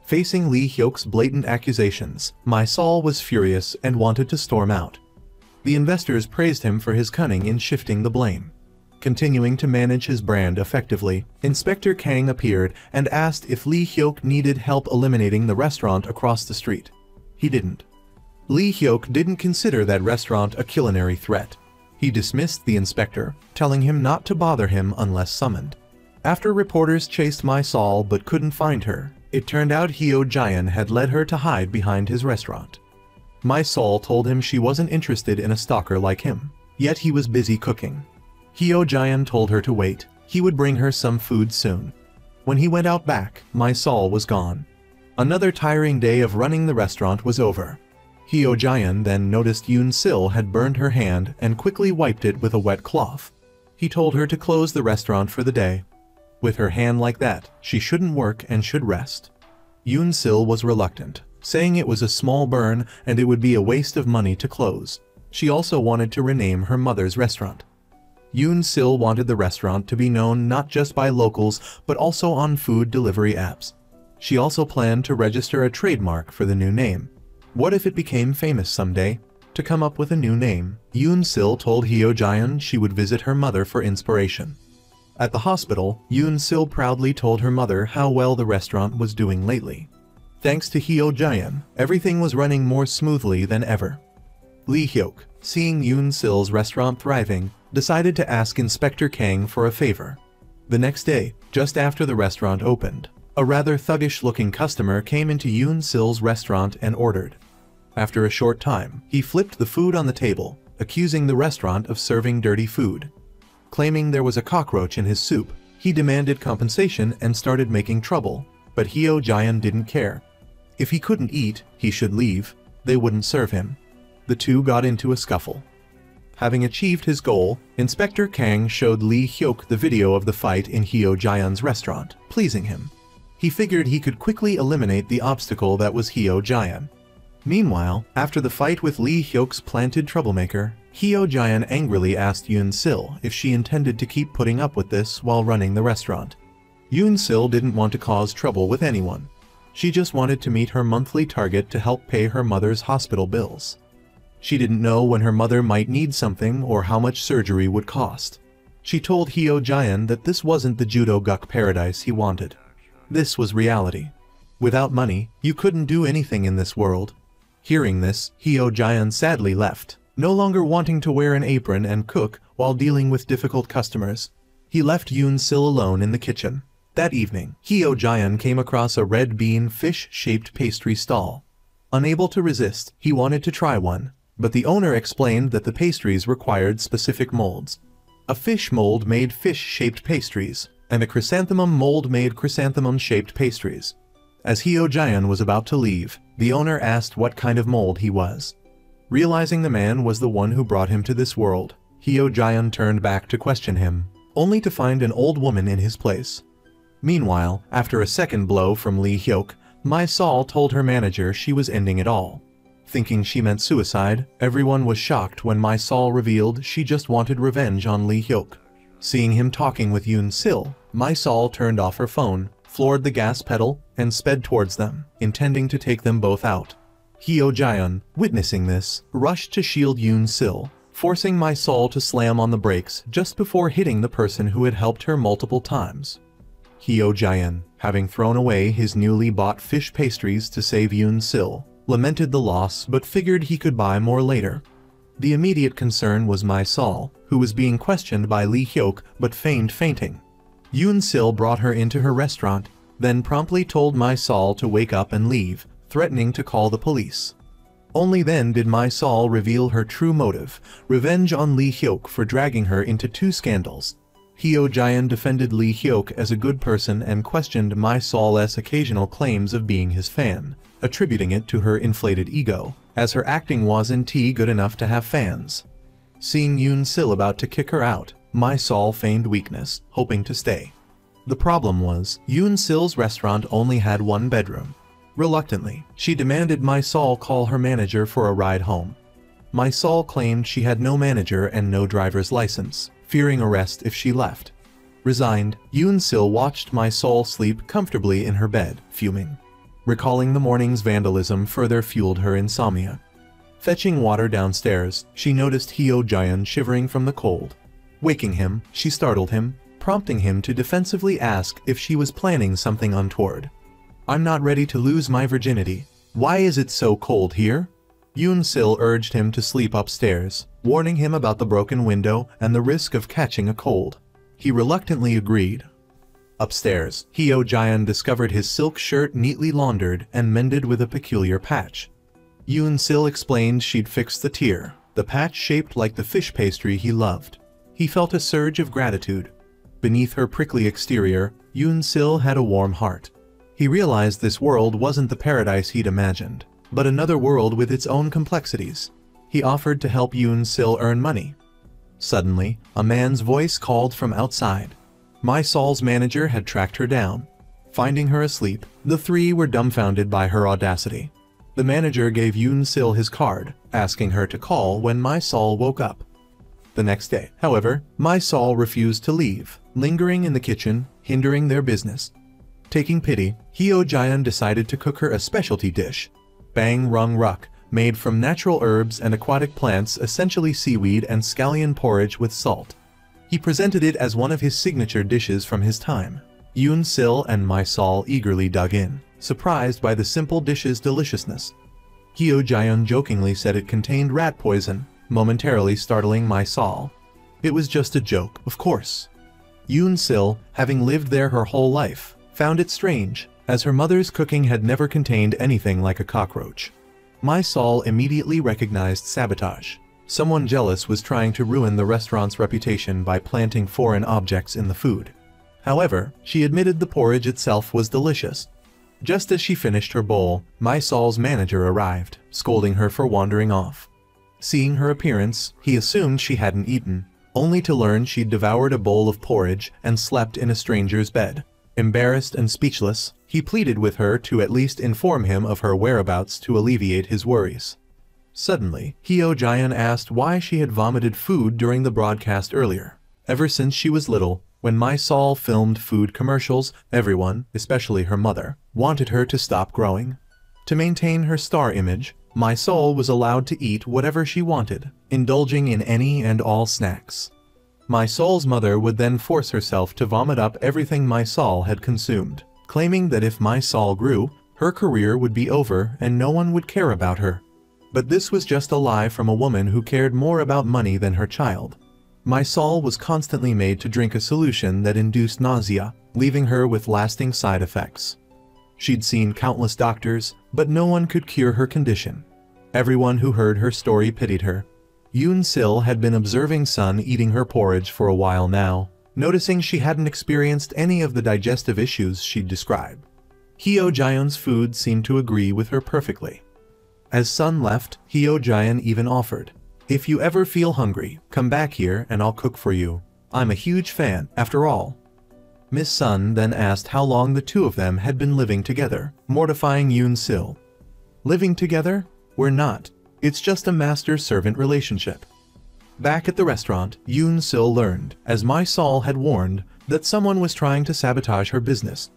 Facing Lee Hyuk's blatant accusations, My Sol was furious and wanted to storm out. The investors praised him for his cunning in shifting the blame. Continuing to manage his brand effectively, Inspector Kang appeared and asked if Lee Hyuk needed help eliminating the restaurant across the street. He didn't. Lee Hyuk didn't consider that restaurant a culinary threat. He dismissed the inspector, telling him not to bother him unless summoned. After reporters chased My Sol but couldn't find her, it turned out Hyo Jaeon had led her to hide behind his restaurant. My Sol told him she wasn't interested in a stalker like him, yet he was busy cooking. Hyo Jaeon told her to wait, he would bring her some food soon. When he went out back, My Sol was gone. Another tiring day of running the restaurant was over. Hyo Jaeon then noticed Yoon Sil had burned her hand and quickly wiped it with a wet cloth. He told her to close the restaurant for the day. With her hand like that, she shouldn't work and should rest. Yoon Sil was reluctant, saying it was a small burn and it would be a waste of money to close. She also wanted to rename her mother's restaurant. Yoon Sil wanted the restaurant to be known not just by locals but also on food delivery apps. She also planned to register a trademark for the new name. What if it became famous someday? To come up with a new name, Yoon Sil told Hyo Jaeon she would visit her mother for inspiration. At the hospital, Yoon Sil proudly told her mother how well the restaurant was doing lately. Thanks to Hyo Jaeon, everything was running more smoothly than ever. Lee Hyuk, seeing Yoon Sil's restaurant thriving, decided to ask Inspector Kang for a favor. The next day, just after the restaurant opened, a rather thuggish-looking customer came into Yoon Sil's restaurant and ordered. After a short time, he flipped the food on the table, accusing the restaurant of serving dirty food. Claiming there was a cockroach in his soup, he demanded compensation and started making trouble, but Hyo Jaeon didn't care. If he couldn't eat, he should leave. They wouldn't serve him. The two got into a scuffle. Having achieved his goal, Inspector Kang showed Lee Hyuk the video of the fight in Hyo Jaeon's restaurant, pleasing him. He figured he could quickly eliminate the obstacle that was Hyo Jaeon. Meanwhile, after the fight with Lee Hyuk's planted troublemaker, Hyo Jaeon angrily asked Yoon Sil if she intended to keep putting up with this while running the restaurant. Yoon Sil didn't want to cause trouble with anyone. She just wanted to meet her monthly target to help pay her mother's hospital bills. She didn't know when her mother might need something or how much surgery would cost. She told Hyo Jaeon that this wasn't the judo guk paradise he wanted. This was reality. Without money, you couldn't do anything in this world. Hearing this, Hyo Jaeon sadly left, no longer wanting to wear an apron and cook while dealing with difficult customers. He left Yoon Sil alone in the kitchen. That evening, Hyo Jaeon came across a red bean fish-shaped pastry stall. Unable to resist, he wanted to try one, but the owner explained that the pastries required specific molds. A fish mold made fish-shaped pastries, and a chrysanthemum mold made chrysanthemum-shaped pastries. As Hyo Jaeon was about to leave, the owner asked what kind of mold he was. Realizing the man was the one who brought him to this world, Hyo Jaeon turned back to question him, only to find an old woman in his place. Meanwhile, after a second blow from Lee Hyuk, My Sol told her manager she was ending it all. Thinking she meant suicide, everyone was shocked when My Sol revealed she just wanted revenge on Lee Hyuk. Seeing him talking with Yoon Sil, My Sol turned off her phone, floored the gas pedal, and sped towards them, intending to take them both out. Hyo Jaeon, witnessing this, rushed to shield Yoon Sil, forcing My Sol to slam on the brakes just before hitting the person who had helped her multiple times. Hyo Jaeon, having thrown away his newly bought fish pastries to save Yoon Sil, lamented the loss but figured he could buy more later. The immediate concern was My Sol, who was being questioned by Lee Hyuk but feigned fainting. Yoon Sil brought her into her restaurant, then promptly told My Sol to wake up and leave, threatening to call the police. Only then did My Sol reveal her true motive, revenge on Lee Hyuk for dragging her into 2 scandals. Hyo Jaeon defended Lee Hyuk as a good person and questioned My Sol's occasional claims of being his fan, attributing it to her inflated ego, as her acting wasn't good enough to have fans. Seeing Yoon Sil about to kick her out, My Sol feigned weakness, hoping to stay. The problem was, Yoon Sil's restaurant only had 1 bedroom. Reluctantly, she demanded My Sol call her manager for a ride home. My Sol claimed she had no manager and no driver's license, fearing arrest if she left. Resigned, Yoon Sil watched My Sol sleep comfortably in her bed, fuming. Recalling the morning's vandalism further fueled her insomnia. Fetching water downstairs, she noticed Hyo Jaeon shivering from the cold. Waking him, she startled him, prompting him to defensively ask if she was planning something untoward. "I'm not ready to lose my virginity. Why is it so cold here?" Yoon Sil urged him to sleep upstairs, warning him about the broken window and the risk of catching a cold. He reluctantly agreed. Upstairs, Hyo Jaeon discovered his silk shirt neatly laundered and mended with a peculiar patch. Yoon Sil explained she'd fixed the tear, the patch shaped like the fish pastry he loved. He felt a surge of gratitude. Beneath her prickly exterior, Yoon Sil had a warm heart. He realized this world wasn't the paradise he'd imagined, but another world with its own complexities. He offered to help Yoon Sil earn money. Suddenly, a man's voice called from outside. My Sol's manager had tracked her down. Finding her asleep, the 3 were dumbfounded by her audacity. The manager gave Yoon Sil his card, asking her to call when My Sol woke up. The next day, however, My Sol refused to leave, lingering in the kitchen, hindering their business. Taking pity, Hyo Jaeon decided to cook her a specialty dish, Bang Rung Ruk, made from natural herbs and aquatic plants, essentially seaweed and scallion porridge with salt. He presented it as one of his signature dishes from his time. Yoon Sil and My Sol eagerly dug in, surprised by the simple dish's deliciousness. Hyo Jaeon jokingly said it contained rat poison, momentarily startling My Sol. It was just a joke, of course. Yoon Sil, having lived there her whole life, found it strange, as her mother's cooking had never contained anything like a cockroach. My Sol immediately recognized sabotage. Someone jealous was trying to ruin the restaurant's reputation by planting foreign objects in the food. However, she admitted the porridge itself was delicious. Just as she finished her bowl, My Sol's manager arrived, scolding her for wandering off. Seeing her appearance, he assumed she hadn't eaten, only to learn she'd devoured a bowl of porridge and slept in a stranger's bed. Embarrassed and speechless, he pleaded with her to at least inform him of her whereabouts to alleviate his worries. Suddenly, Hyo Jaeon asked why she had vomited food during the broadcast earlier. Ever since she was little, when My Sol filmed food commercials, everyone, especially her mother, wanted her to stop growing. To maintain her star image, My Sol was allowed to eat whatever she wanted, indulging in any and all snacks. My Sol's mother would then force herself to vomit up everything My Sol had consumed, claiming that if My Sol grew, her career would be over and no one would care about her. But this was just a lie from a woman who cared more about money than her child. My Sol was constantly made to drink a solution that induced nausea, leaving her with lasting side effects. She'd seen countless doctors, but no one could cure her condition. Everyone who heard her story pitied her. Yoon Sil had been observing Sun eating her porridge for a while now, noticing she hadn't experienced any of the digestive issues she'd described. Hyo Jaeon's food seemed to agree with her perfectly. As Sun left, Hyo Jaeon even offered, "If you ever feel hungry, come back here and I'll cook for you. I'm a huge fan, after all." Miss Sun then asked how long the 2 of them had been living together, mortifying Yoon Sil. "Living together? We're not. It's just a master-servant relationship." Back at the restaurant, Yoon Sil learned, as My Sol had warned, that someone was trying to sabotage her business.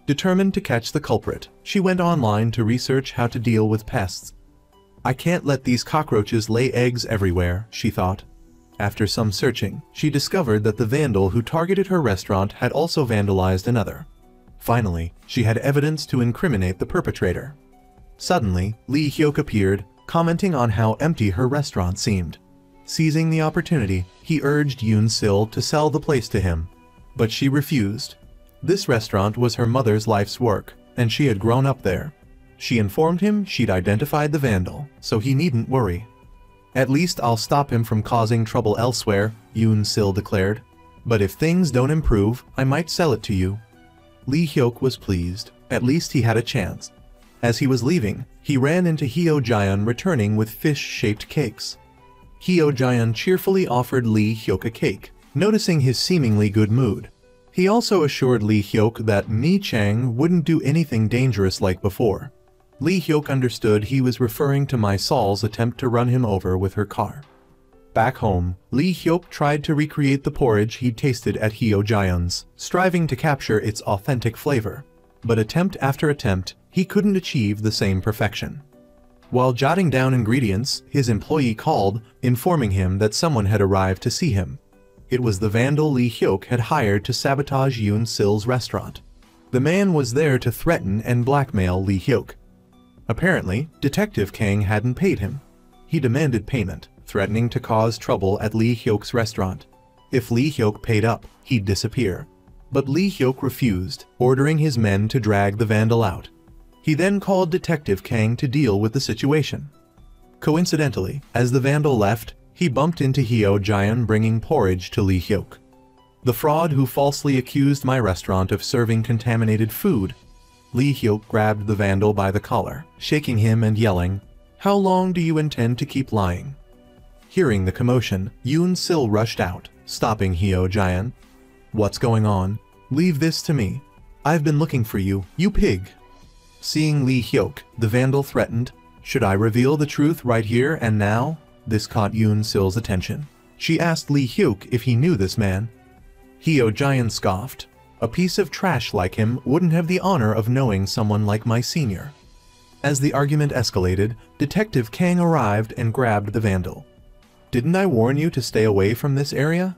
Determined to catch the culprit, she went online to research how to deal with pests. "I can't let these cockroaches lay eggs everywhere," she thought. After some searching, she discovered that the vandal who targeted her restaurant had also vandalized another. Finally, she had evidence to incriminate the perpetrator. Suddenly, Lee Hyuk appeared, commenting on how empty her restaurant seemed. Seizing the opportunity, he urged Yoon Sil to sell the place to him. But she refused. This restaurant was her mother's life's work, and she had grown up there. She informed him she'd identified the vandal, so he needn't worry. "At least I'll stop him from causing trouble elsewhere," Yoon Sil declared. "But if things don't improve, I might sell it to you." Lee Hyuk was pleased. At least he had a chance. As he was leaving, he ran into Hyo Jaeon returning with fish-shaped cakes. Hyo Jaeon cheerfully offered Lee Hyuk a cake, noticing his seemingly good mood. He also assured Lee Hyuk that Mi Chang wouldn't do anything dangerous like before. Lee Hyuk understood he was referring to Mai Sol's attempt to run him over with her car. Back home, Lee Hyuk tried to recreate the porridge he'd tasted at Hyo Jaeon's, striving to capture its authentic flavor. But attempt after attempt, he couldn't achieve the same perfection. While jotting down ingredients, his employee called, informing him that someone had arrived to see him. It was the vandal Lee Hyuk had hired to sabotage Yoon Sil's restaurant. The man was there to threaten and blackmail Lee Hyuk. Apparently, Detective Kang hadn't paid him. He demanded payment, threatening to cause trouble at Lee Hyuk's restaurant. If Lee Hyuk paid up, he'd disappear. But Lee Hyuk refused, ordering his men to drag the vandal out. He then called Detective Kang to deal with the situation. Coincidentally, as the vandal left, he bumped into Hyo Jaeon bringing porridge to Lee Hyuk. "The fraud who falsely accused my restaurant of serving contaminated food." Lee Hyuk grabbed the vandal by the collar, shaking him and yelling, "How long do you intend to keep lying?" Hearing the commotion, Yoon Sil rushed out, stopping Hyo Jaeon. "What's going on? Leave this to me. I've been looking for you, you pig." Seeing Lee Hyuk, the vandal threatened, "Should I reveal the truth right here and now?" This caught Yoon Sil's attention. She asked Lee Hyuk if he knew this man. Hyo Jaeon scoffed. "A piece of trash like him wouldn't have the honor of knowing someone like my senior." As the argument escalated, Detective Kang arrived and grabbed the vandal. "Didn't I warn you to stay away from this area?"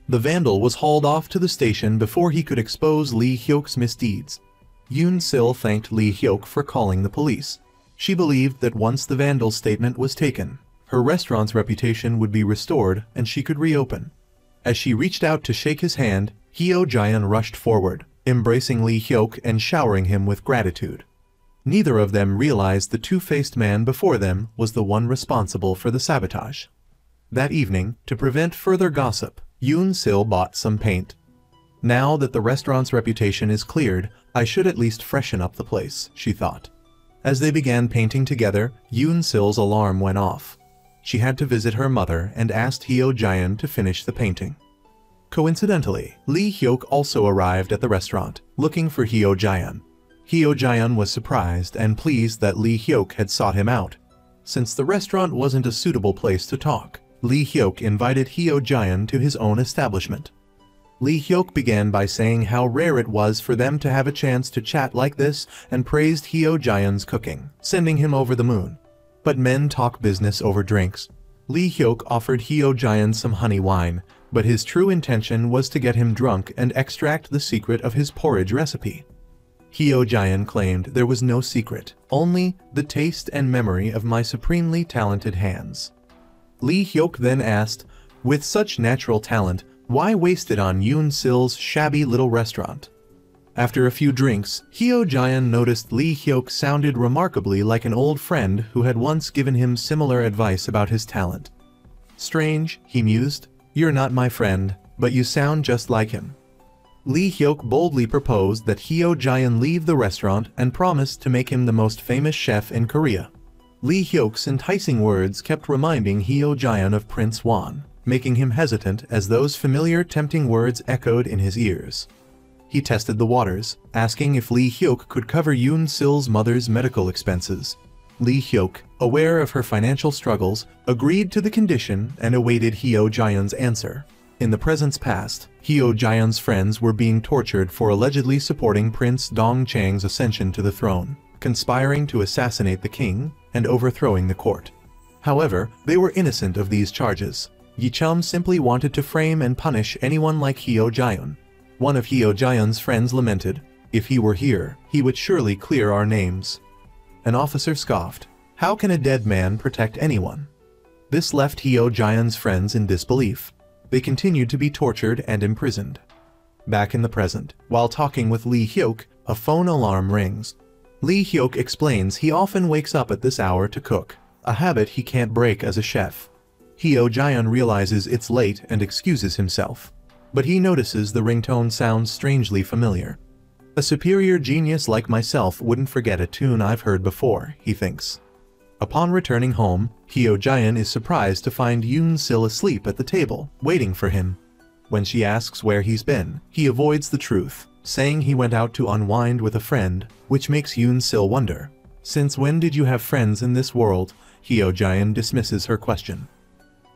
The vandal was hauled off to the station before he could expose Lee Hyuk's misdeeds. Yoon Sil thanked Lee Hyuk for calling the police. She believed that once the vandal's statement was taken, her restaurant's reputation would be restored and she could reopen. As she reached out to shake his hand, Hyo Jaeon rushed forward, embracing Lee Hyuk and showering him with gratitude. Neither of them realized the two-faced man before them was the one responsible for the sabotage. That evening, to prevent further gossip, Yoon Sil bought some paint. "Now that the restaurant's reputation is cleared, I should at least freshen up the place," she thought. As they began painting together, Yoon Sil's alarm went off. She had to visit her mother and asked Hyo Jaeon to finish the painting. Coincidentally, Lee Hyuk also arrived at the restaurant, looking for Hyo Jaeon. Hyo Jaeon was surprised and pleased that Lee Hyuk had sought him out. Since the restaurant wasn't a suitable place to talk, Lee Hyuk invited Hyo Jaeon to his own establishment. Lee Hyuk began by saying how rare it was for them to have a chance to chat like this and praised Hyo Jaeon's cooking, sending him over the moon. But men talk business over drinks. Lee Hyuk offered Hyo Jaeon some honey wine, but his true intention was to get him drunk and extract the secret of his porridge recipe. Hyo Jaeon claimed there was no secret, only the taste and memory of my supremely talented hands. Lee Hyuk then asked, "With such natural talent, why waste it on Yoon Sil's shabby little restaurant?" After a few drinks, Hyo Jaeon noticed Lee Hyuk sounded remarkably like an old friend who had once given him similar advice about his talent. "Strange," he mused. "You're not my friend, but you sound just like him." Lee Hyuk boldly proposed that Hyo Jaeon leave the restaurant and promised to make him the most famous chef in Korea. Lee Hyuk's enticing words kept reminding Hyo Jaeon of Prince Won, making him hesitant as those familiar tempting words echoed in his ears. He tested the waters, asking if Lee Hyuk could cover Yoon Sil's mother's medical expenses. Lee Hyuk, aware of her financial struggles, agreed to the condition and awaited Hyo Jaeon's answer. In the present past, Hyo Jaeon's friends were being tortured for allegedly supporting Prince Dong Chang's ascension to the throne, conspiring to assassinate the king, and overthrowing the court. However, they were innocent of these charges. Yi Chum simply wanted to frame and punish anyone like Hyo Jaeun. One of Hyo Jaeun's friends lamented, "If he were here, he would surely clear our names." An officer scoffed, "How can a dead man protect anyone?" This left Hyo Jaeun's friends in disbelief. They continued to be tortured and imprisoned. Back in the present, while talking with Lee Hyuk, a phone alarm rings. Lee Hyuk explains he often wakes up at this hour to cook, a habit he can't break as a chef. Hyo Jaeun realizes it's late and excuses himself. But he notices the ringtone sounds strangely familiar. A superior genius like myself wouldn't forget a tune I've heard before, he thinks. Upon returning home, Hyo Jaeun is surprised to find Yoon Sil asleep at the table, waiting for him. When she asks where he's been, he avoids the truth, saying he went out to unwind with a friend, which makes Yoon Sil wonder. Since when did you have friends in this world? Hyo Jaeun dismisses her question.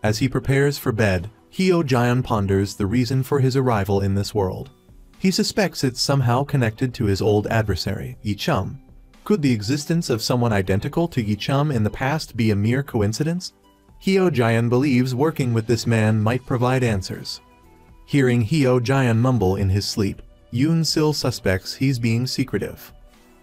As he prepares for bed, Hyo Jaeun ponders the reason for his arrival in this world. He suspects it's somehow connected to his old adversary, Yi Chum. Could the existence of someone identical to Yi Chum in the past be a mere coincidence? Hyo Jaeun believes working with this man might provide answers. Hearing Hyo Jaeun mumble in his sleep, Yoon Sil suspects he's being secretive.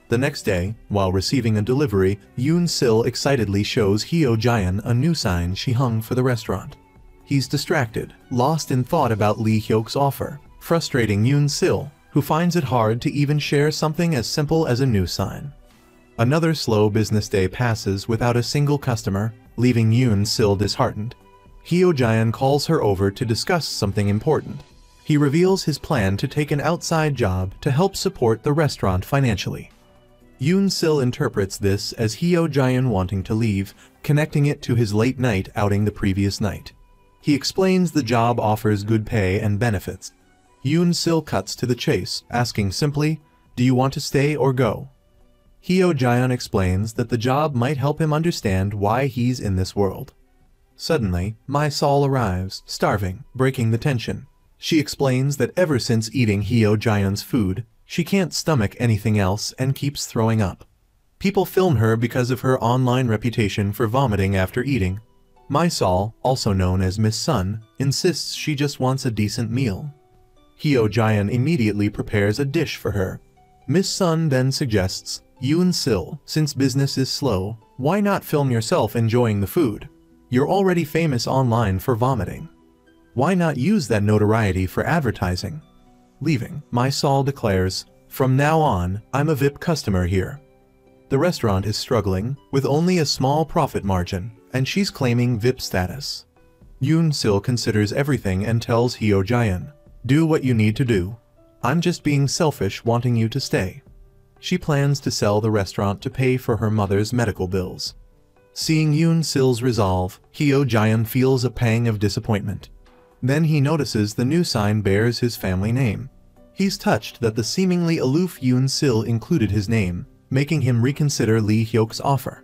The next day, while receiving a delivery, Yoon Sil excitedly shows Hyo Jaeun a new sign she hung for the restaurant. He's distracted, lost in thought about Lee Hyuk's offer, frustrating Yoon Sil, who finds it hard to even share something as simple as a new sign. Another slow business day passes without a single customer, leaving Yoon Sil disheartened. Hyo Jaeun calls her over to discuss something important. He reveals his plan to take an outside job to help support the restaurant financially. Yoon Sil interprets this as Hyo Jaeun wanting to leave, connecting it to his late night outing the previous night. He explains the job offers good pay and benefits. Yoon Sil cuts to the chase, asking simply, "Do you want to stay or go?" Hyo Jaeun explains that the job might help him understand why he's in this world. Suddenly, My Sol arrives, starving, breaking the tension. She explains that ever since eating Hyo Jaeun's food, she can't stomach anything else and keeps throwing up. People film her because of her online reputation for vomiting after eating. My Sol, also known as Miss Sun, insists she just wants a decent meal. Hyo Jaeun immediately prepares a dish for her. Miss Sun then suggests, "Yoon Sil, since business is slow, why not film yourself enjoying the food? You're already famous online for vomiting. Why not use that notoriety for advertising?" Leaving, My Sol declares, "From now on, I'm a VIP customer here." The restaurant is struggling, with only a small profit margin, and she's claiming VIP status. Yoon Sil considers everything and tells Hyo Jaeun, "Do what you need to do. I'm just being selfish wanting you to stay." She plans to sell the restaurant to pay for her mother's medical bills. Seeing Yoon Sil's resolve, Hyo Jaeun feels a pang of disappointment. Then he notices the new sign bears his family name. He's touched that the seemingly aloof Yoon Sil included his name, making him reconsider Lee Hyuk's offer.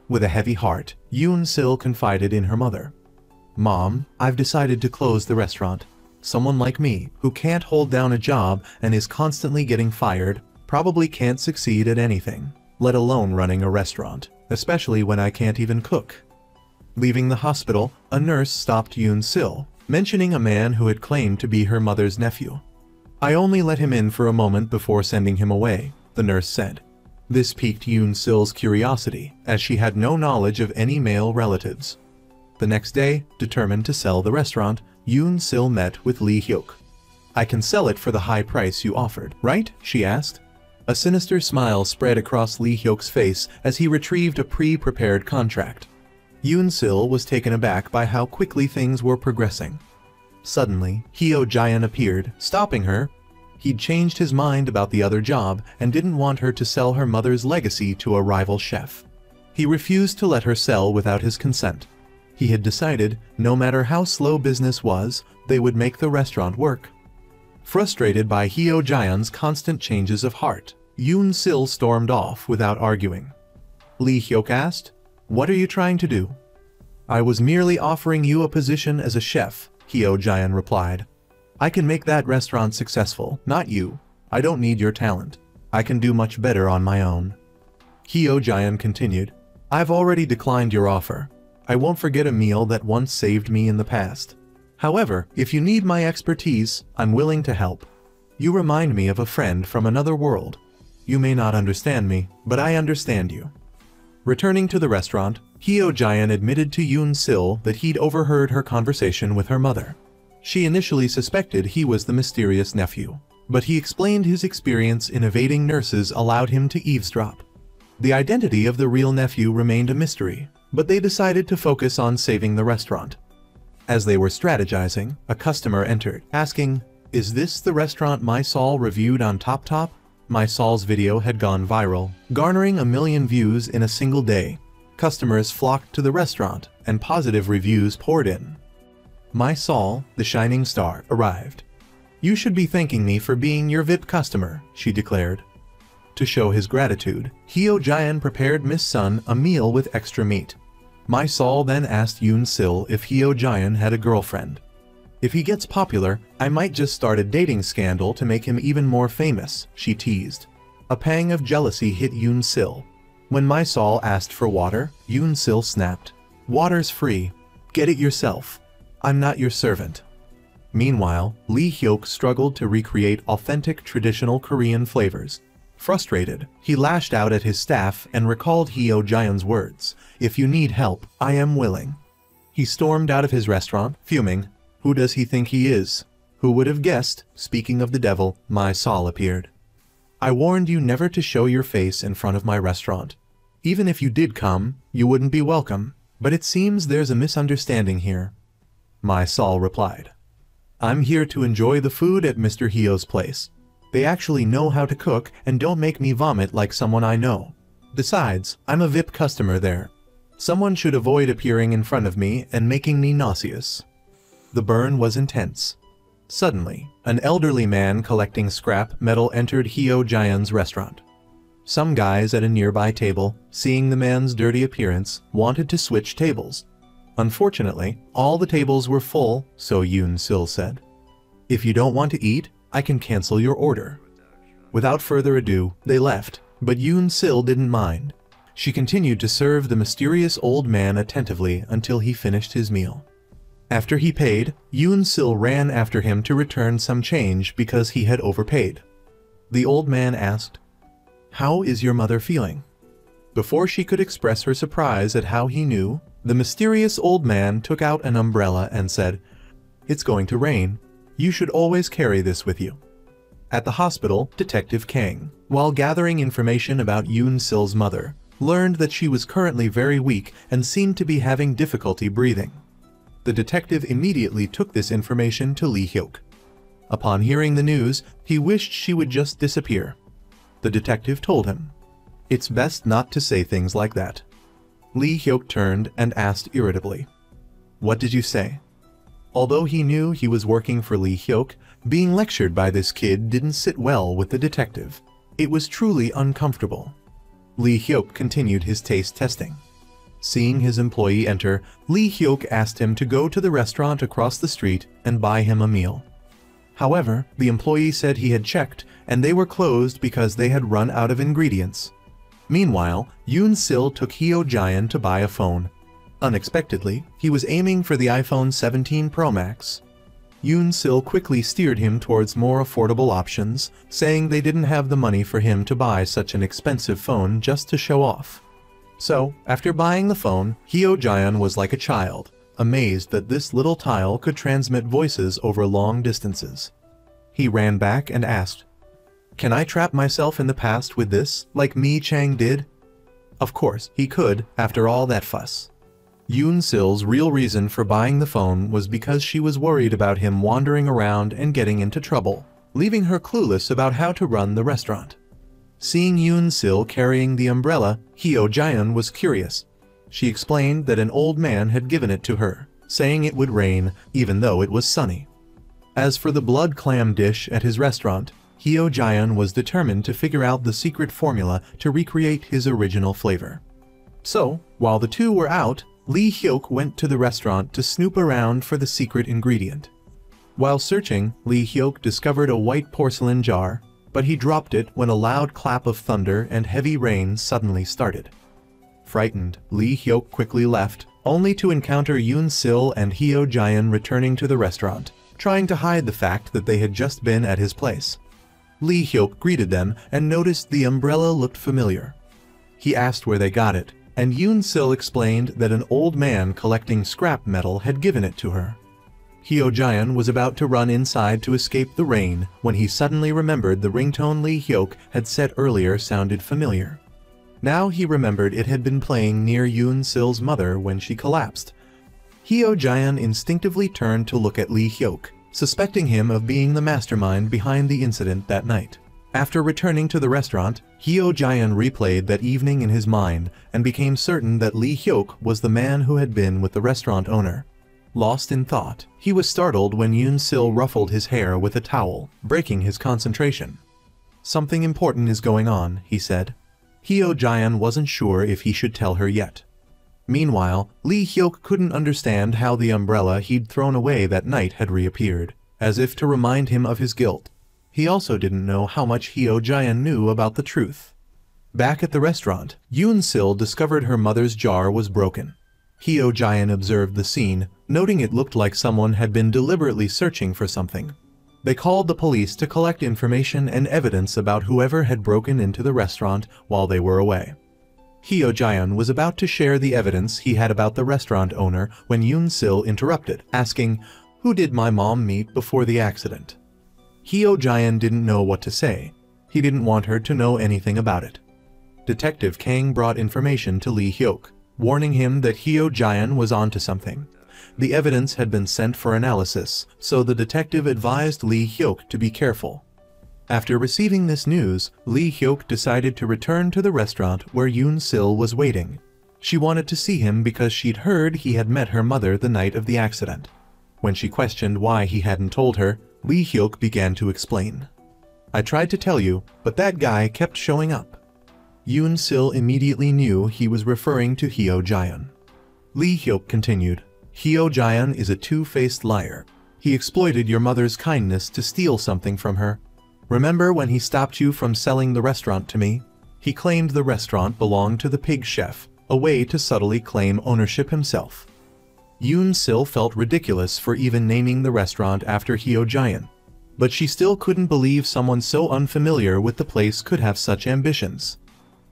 With a heavy heart, Yoon Sil confided in her mother. "Mom, I've decided to close the restaurant. Someone like me, who can't hold down a job and is constantly getting fired, probably can't succeed at anything, let alone running a restaurant, especially when I can't even cook." Leaving the hospital, a nurse stopped Yoon Sil, mentioning a man who had claimed to be her mother's nephew. "I only let him in for a moment before sending him away," the nurse said. This piqued Yoon Sil's curiosity, as she had no knowledge of any male relatives. The next day, determined to sell the restaurant, Yoon Sil met with Lee Hyuk. "I can sell it for the high price you offered, right?" she asked. A sinister smile spread across Lee Hyuk's face as he retrieved a pre-prepared contract. Yoon Sil was taken aback by how quickly things were progressing. Suddenly, Hyo Jaeun appeared, stopping her. He'd changed his mind about the other job and didn't want her to sell her mother's legacy to a rival chef. He refused to let her sell without his consent. He had decided, no matter how slow business was, they would make the restaurant work. Frustrated by Hyo Jaeun's constant changes of heart, Yoon Sil stormed off without arguing. Lee Hyuk asked, "What are you trying to do?" "I was merely offering you a position as a chef," Hyo Jaeun replied. "I can make that restaurant successful, not you. I don't need your talent. I can do much better on my own." Hyo Jaeun continued, "I've already declined your offer. I won't forget a meal that once saved me in the past. However, if you need my expertise, I'm willing to help. You remind me of a friend from another world. You may not understand me, but I understand you." Returning to the restaurant, Hyo Jaeon admitted to Yoon Sil that he'd overheard her conversation with her mother. She initially suspected he was the mysterious nephew, but he explained his experience in evading nurses allowed him to eavesdrop. The identity of the real nephew remained a mystery, but they decided to focus on saving the restaurant. As they were strategizing, a customer entered, asking, "Is this the restaurant My Sol reviewed on TopTop?" My Sol's video had gone viral, garnering 1 million views in a single day. Customers flocked to the restaurant, and positive reviews poured in. My Sol, the shining star, arrived. "You should be thanking me for being your VIP customer," she declared. To show his gratitude, Hyo Jaeon prepared Miss Sun a meal with extra meat. My Sol then asked Yoon Sil if Hyo Jaeon had a girlfriend. "If he gets popular, I might just start a dating scandal to make him even more famous," she teased. A pang of jealousy hit Yoon Sil. When My Sol asked for water, Yoon Sil snapped, "Water's free. Get it yourself. I'm not your servant." Meanwhile, Lee Hyuk struggled to recreate authentic traditional Korean flavors. Frustrated, he lashed out at his staff and recalled Hyo Jaeon's words, "If you need help, I am willing." He stormed out of his restaurant, fuming. Who does he think he is? Who would have guessed, speaking of the devil, My Sol appeared. "I warned you never to show your face in front of my restaurant. Even if you did come, you wouldn't be welcome, but it seems there's a misunderstanding here." My Sol replied, "I'm here to enjoy the food at Mr. Hyo's place. They actually know how to cook and don't make me vomit like someone I know. Besides, I'm a VIP customer there. Someone should avoid appearing in front of me and making me nauseous." The burn was intense. Suddenly, an elderly man collecting scrap metal entered Hyo Jaeon's restaurant. Some guys at a nearby table, seeing the man's dirty appearance, wanted to switch tables. Unfortunately, all the tables were full, so Yoon Sil said, "If you don't want to eat, I can cancel your order." Without further ado, they left, but Yoon Sil didn't mind. She continued to serve the mysterious old man attentively until he finished his meal. After he paid, Yoon Sil ran after him to return some change because he had overpaid. The old man asked, "How is your mother feeling?" Before she could express her surprise at how he knew, the mysterious old man took out an umbrella and said, "It's going to rain. You should always carry this with you." At the hospital, Detective Kang, while gathering information about Yoon Sil's mother, learned that she was currently very weak and seemed to be having difficulty breathing. The detective immediately took this information to Lee Hyuk. Upon hearing the news, he wished she would just disappear. The detective told him, "It's best not to say things like that." Lee Hyuk turned and asked irritably, "What did you say?" Although he knew he was working for Lee Hyuk, being lectured by this kid didn't sit well with the detective. It was truly uncomfortable. Lee Hyuk continued his taste testing. Seeing his employee enter, Lee Hyuk asked him to go to the restaurant across the street and buy him a meal. However, the employee said he had checked and they were closed because they had run out of ingredients. Meanwhile, Yoon Sil took Hyo Jaeon to buy a phone. Unexpectedly, he was aiming for the iPhone 17 Pro Max. Yoon Sil quickly steered him towards more affordable options, saying they didn't have the money for him to buy such an expensive phone just to show off. So, after buying the phone, Hyo Jaeon was like a child, amazed that this little tile could transmit voices over long distances. He ran back and asked, "Can I trap myself in the past with this, like Mi Chang did?" Of course, he could, after all that fuss. Yoon Sil's real reason for buying the phone was because she was worried about him wandering around and getting into trouble, leaving her clueless about how to run the restaurant. Seeing Yoon Sil carrying the umbrella, Hyo Jaeon was curious. She explained that an old man had given it to her, saying it would rain even though it was sunny. As for the blood clam dish at his restaurant, Hyo Jaeon was determined to figure out the secret formula to recreate his original flavor. So, while the two were out, Lee Hyuk went to the restaurant to snoop around for the secret ingredient. While searching, Lee Hyuk discovered a white porcelain jar, but he dropped it when a loud clap of thunder and heavy rain suddenly started. Frightened, Lee Hyuk quickly left, only to encounter Yoon Sil and Hyo Jaeon returning to the restaurant, trying to hide the fact that they had just been at his place. Lee Hyuk greeted them and noticed the umbrella looked familiar. He asked where they got it, and Yoon Sil explained that an old man collecting scrap metal had given it to her. Hyo Jaeon was about to run inside to escape the rain when he suddenly remembered the ringtone Lee Hyuk had said earlier sounded familiar. Now he remembered it had been playing near Yoon Sil's mother when she collapsed. Hyo Jaeon instinctively turned to look at Lee Hyuk, suspecting him of being the mastermind behind the incident that night. After returning to the restaurant, Hyo Jaeon replayed that evening in his mind and became certain that Lee Hyuk was the man who had been with the restaurant owner. Lost in thought, he was startled when Yoon Sil ruffled his hair with a towel, breaking his concentration. "Something important is going on," he said. Hyo Jaeon wasn't sure if he should tell her yet. Meanwhile, Lee Hyuk couldn't understand how the umbrella he'd thrown away that night had reappeared, as if to remind him of his guilt. He also didn't know how much Hyo Jaeon knew about the truth. Back at the restaurant, Yoon Sil discovered her mother's jar was broken. Hyo Jaeon observed the scene, noting it looked like someone had been deliberately searching for something. They called the police to collect information and evidence about whoever had broken into the restaurant while they were away. Hyo Jaeon was about to share the evidence he had about the restaurant owner when Yoon Sil interrupted, asking, "Who did my mom meet before the accident?" Hyo Jaeon didn't know what to say. He didn't want her to know anything about it. Detective Kang brought information to Lee Hyuk, warning him that Hyo Jaeon was onto something. The evidence had been sent for analysis, so the detective advised Lee Hyuk to be careful. After receiving this news, Lee Hyuk decided to return to the restaurant where Yoon Sil was waiting. She wanted to see him because she'd heard he had met her mother the night of the accident. When she questioned why he hadn't told her, Lee Hyuk began to explain. "I tried to tell you, but that guy kept showing up." Yoon Sil immediately knew he was referring to Hyo Jaeon. Lee Hyuk continued, "Hyo Jaeon is a two-faced liar. He exploited your mother's kindness to steal something from her. Remember when he stopped you from selling the restaurant to me? He claimed the restaurant belonged to the pig chef, a way to subtly claim ownership himself." Yoon Sil felt ridiculous for even naming the restaurant after Hyo Jaeon, but she still couldn't believe someone so unfamiliar with the place could have such ambitions.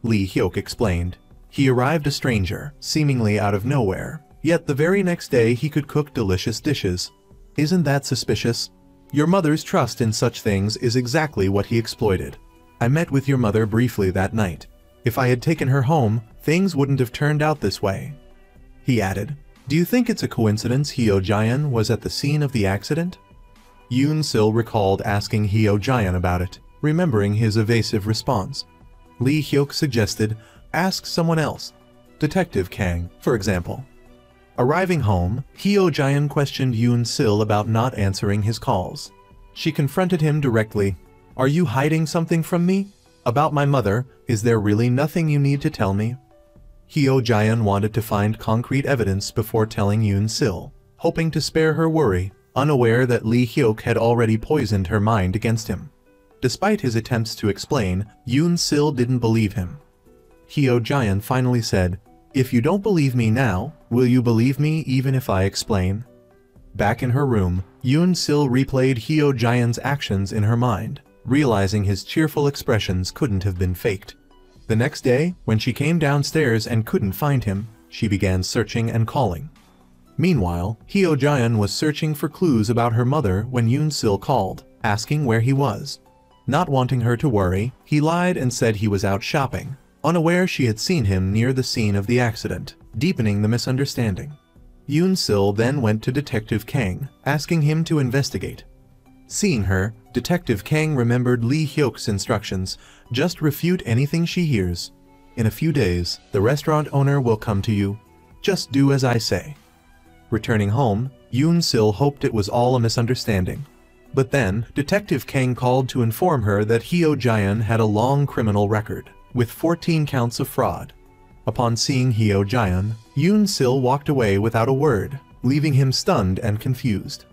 Lee Hyuk explained, "He arrived a stranger, seemingly out of nowhere, yet the very next day he could cook delicious dishes. Isn't that suspicious? Your mother's trust in such things is exactly what he exploited. I met with your mother briefly that night. If I had taken her home, things wouldn't have turned out this way." He added, "Do you think it's a coincidence Hyo Jaeon was at the scene of the accident?" Yoon Sil recalled asking Hyo Jaeon about it, remembering his evasive response. Lee Hyuk suggested, "Ask someone else. Detective Kang, for example." Arriving home, Hyo Jaeon questioned Yoon Sil about not answering his calls. She confronted him directly. "Are you hiding something from me? About my mother, is there really nothing you need to tell me?" Hyo Jaeon wanted to find concrete evidence before telling Yoon Sil, hoping to spare her worry, unaware that Lee Hyuk had already poisoned her mind against him. Despite his attempts to explain, Yoon Sil didn't believe him. Hyo Jaeon finally said, "If you don't believe me now, will you believe me even if I explain?" Back in her room, Yoon Sil replayed Hyo Jaeon's actions in her mind, realizing his cheerful expressions couldn't have been faked. The next day, when she came downstairs and couldn't find him, she began searching and calling. Meanwhile, Hyo Jaeon was searching for clues about her mother when Yoon Sil called, asking where he was. Not wanting her to worry, he lied and said he was out shopping, unaware she had seen him near the scene of the accident, deepening the misunderstanding. Yoon Sil then went to Detective Kang, asking him to investigate. Seeing her, Detective Kang remembered Lee Hyuk's instructions, "Just refute anything she hears. In a few days, the restaurant owner will come to you. Just do as I say." Returning home, Yoon Sil hoped it was all a misunderstanding. But then, Detective Kang called to inform her that Hyo Jaeon had a long criminal record, with 14 counts of fraud. Upon seeing Hyo Jaeon, Yoon Sil walked away without a word, leaving him stunned and confused.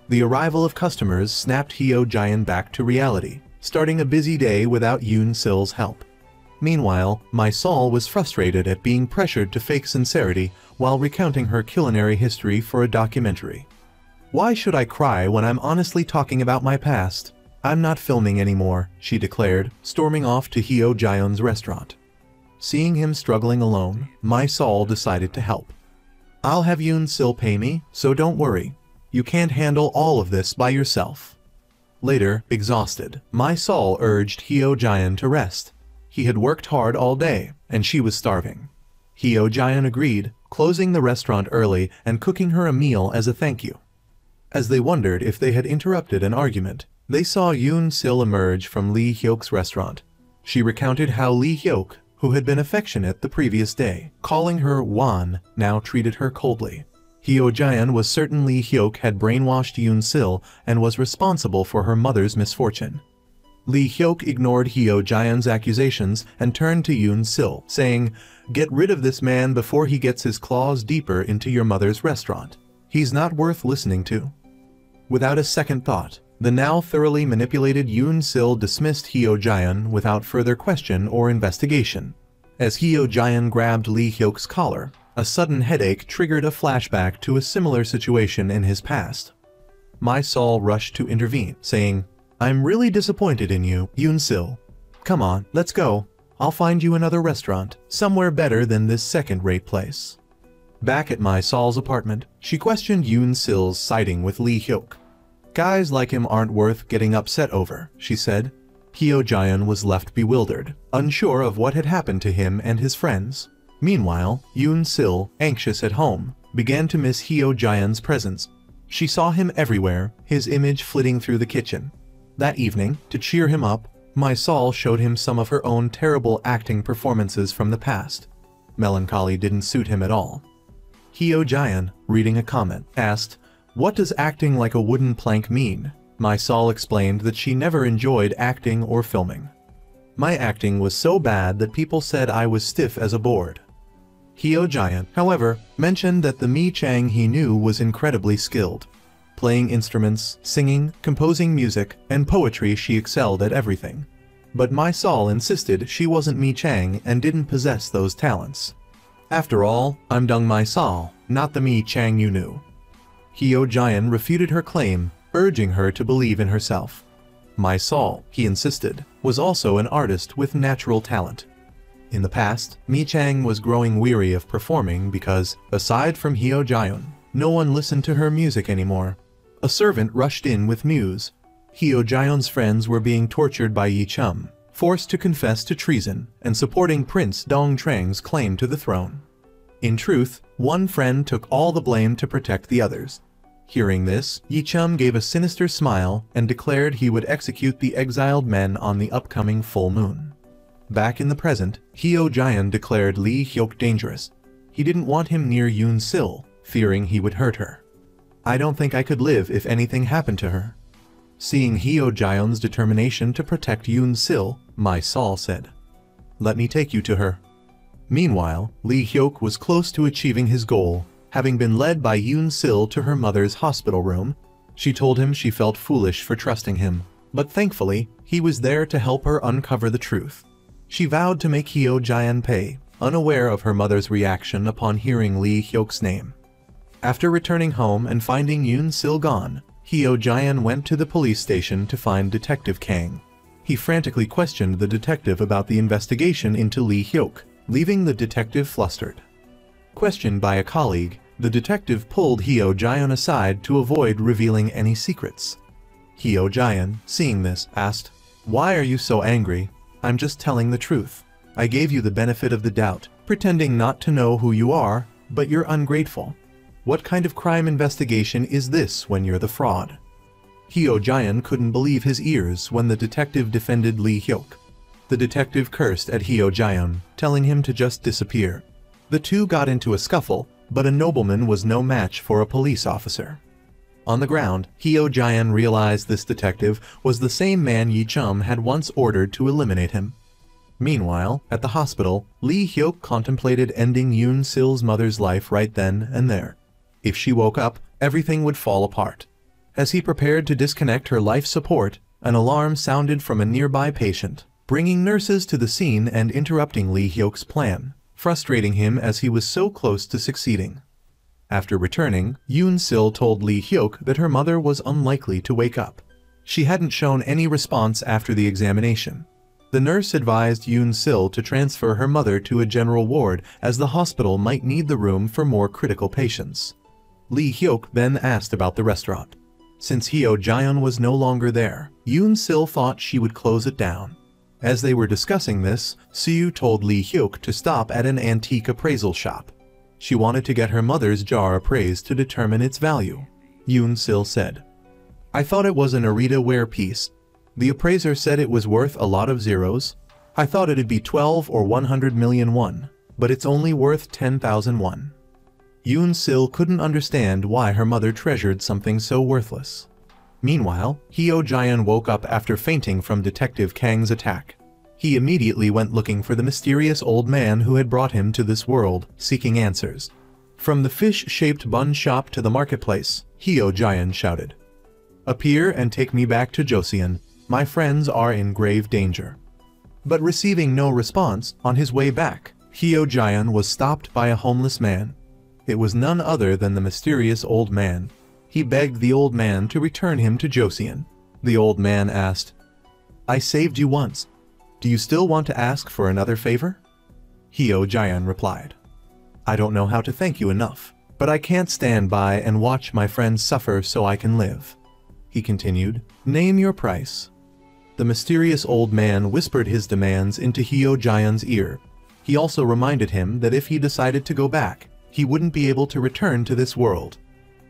The arrival of customers snapped Hyo Jaeon back to reality, starting a busy day without Yoon Sil's help. Meanwhile, My Sol was frustrated at being pressured to fake sincerity while recounting her culinary history for a documentary. "Why should I cry when I'm honestly talking about my past? I'm not filming anymore," she declared, storming off to Hyo Jaeon's restaurant. Seeing him struggling alone, My Sol decided to help. "I'll have Yoon Sil pay me, so don't worry. You can't handle all of this by yourself." Later, exhausted, My Sol urged Hyo Jaeon to rest. He had worked hard all day, and she was starving. Hyo Jaeon agreed, closing the restaurant early and cooking her a meal as a thank you. As they wondered if they had interrupted an argument, they saw Yoon Sil emerge from Lee Hyok's restaurant. She recounted how Lee Hyok, who had been affectionate the previous day, calling her Wan, now treated her coldly. Hyo Jaeon was certain Lee Hyok had brainwashed Yoon Sil and was responsible for her mother's misfortune. Lee Hyok ignored Hyo Jaeon's accusations and turned to Yoon Sil, saying, "Get rid of this man before he gets his claws deeper into your mother's restaurant. He's not worth listening to." Without a second thought, the now thoroughly manipulated Yoon Sil dismissed Hyo Jaeon without further question or investigation. As Hyo Jaeon grabbed Lee Hyok's collar, a sudden headache triggered a flashback to a similar situation in his past. My Sol rushed to intervene, saying, "I'm really disappointed in you, Yoon Sil. Come on, let's go. I'll find you another restaurant, somewhere better than this second-rate place." Back at My Sol's apartment, she questioned Yoon Sil's siding with Lee Hyok. "Guys like him aren't worth getting upset over," she said. Hyo Jaeon was left bewildered, unsure of what had happened to him and his friends. Meanwhile, Yoon Sil, anxious at home, began to miss Hyo Jaeon's presence. She saw him everywhere, his image flitting through the kitchen. That evening, to cheer him up, My Sol showed him some of her own terrible acting performances from the past. Melancholy didn't suit him at all. Hyo Jaeon, reading a comment, asked, "What does acting like a wooden plank mean?" My Sol explained that she never enjoyed acting or filming. "My acting was so bad that people said I was stiff as a board." Hyo Jaeon, however, mentioned that the Mi Chang he knew was incredibly skilled. Playing instruments, singing, composing music, and poetry, she excelled at everything. But My Sol insisted she wasn't Mi Chang and didn't possess those talents. "After all, I'm Dong My Sol, not the Mi Chang you knew." Hyo Jaeon refuted her claim, urging her to believe in herself. My Sol, he insisted, was also an artist with natural talent. In the past, Mi Chang was growing weary of performing because, aside from Hyo Jaeon, no one listened to her music anymore. A servant rushed in with news. Hyo Jaeon's friends were being tortured by Yi Chum, forced to confess to treason and supporting Prince Dong Trang's claim to the throne. In truth, one friend took all the blame to protect the others. Hearing this, Yi Chum gave a sinister smile and declared he would execute the exiled men on the upcoming full moon. Back in the present, Hyo Jaeon declared Lee Hyok dangerous. He didn't want him near Yoon Sil, fearing he would hurt her. "I don't think I could live if anything happened to her." Seeing Hyo Jaeon's determination to protect Yoon Sil, My Sol said, "Let me take you to her." Meanwhile, Lee Hyok was close to achieving his goal, having been led by Yoon Sil to her mother's hospital room. She told him she felt foolish for trusting him, but thankfully, he was there to help her uncover the truth. She vowed to make Hyo Jaeon pay, unaware of her mother's reaction upon hearing Lee Hyok's name. After returning home and finding Yoon Sil gone, Hyo Jaeon went to the police station to find Detective Kang. He frantically questioned the detective about the investigation into Lee Hyok, leaving the detective flustered. Questioned by a colleague, the detective pulled Hyo Jaeon aside to avoid revealing any secrets. Hyo Jaeon, seeing this, asked, "Why are you so angry? I'm just telling the truth. I gave you the benefit of the doubt, pretending not to know who you are, but you're ungrateful. What kind of crime investigation is this when you're the fraud?" Hyo Jaeon couldn't believe his ears when the detective defended Lee Hyok. The detective cursed at Hyo Jaeon, telling him to just disappear. The two got into a scuffle, but a nobleman was no match for a police officer. On the ground, Hyo Jaeon realized this detective was the same man Yi Chum had once ordered to eliminate him. Meanwhile, at the hospital, Lee Hyok contemplated ending Yoon Sil's mother's life right then and there. If she woke up, everything would fall apart. As he prepared to disconnect her life support, an alarm sounded from a nearby patient. bringing nurses to the scene and interrupting Lee Hyuk's plan, frustrating him as he was so close to succeeding. After returning, Yoon-sil told Lee Hyuk that her mother was unlikely to wake up. She hadn't shown any response after the examination. The nurse advised Yoon-sil to transfer her mother to a general ward as the hospital might need the room for more critical patients. Lee Hyuk then asked about the restaurant. Since Hyo Jaeon was no longer there, Yoon-sil thought she would close it down. As they were discussing this, Soo told Lee Hyuk to stop at an antique appraisal shop. She wanted to get her mother's jar appraised to determine its value. Yoon-sil said, "I thought it was an Arita ware piece. The appraiser said it was worth a lot of zeros. I thought it'd be 12 or 100 million won, but it's only worth 10,000 won." Yoon-sil couldn't understand why her mother treasured something so worthless. Meanwhile, Hyo Jaeon woke up after fainting from Detective Kang's attack. He immediately went looking for the mysterious old man who had brought him to this world, seeking answers. From the fish-shaped bun shop to the marketplace, Hyo Jaeon shouted, "Appear and take me back to Joseon. My friends are in grave danger." But receiving no response, on his way back, Hyo Jaeon was stopped by a homeless man. It was none other than the mysterious old man. He begged the old man to return him to Joseon. The old man asked, "I saved you once. Do you still want to ask for another favor?" Hyo Jaeon replied, "I don't know how to thank you enough, but I can't stand by and watch my friends suffer so I can live." He continued, "Name your price." The mysterious old man whispered his demands into Hyo Jaeon's ear. He also reminded him that if he decided to go back, he wouldn't be able to return to this world.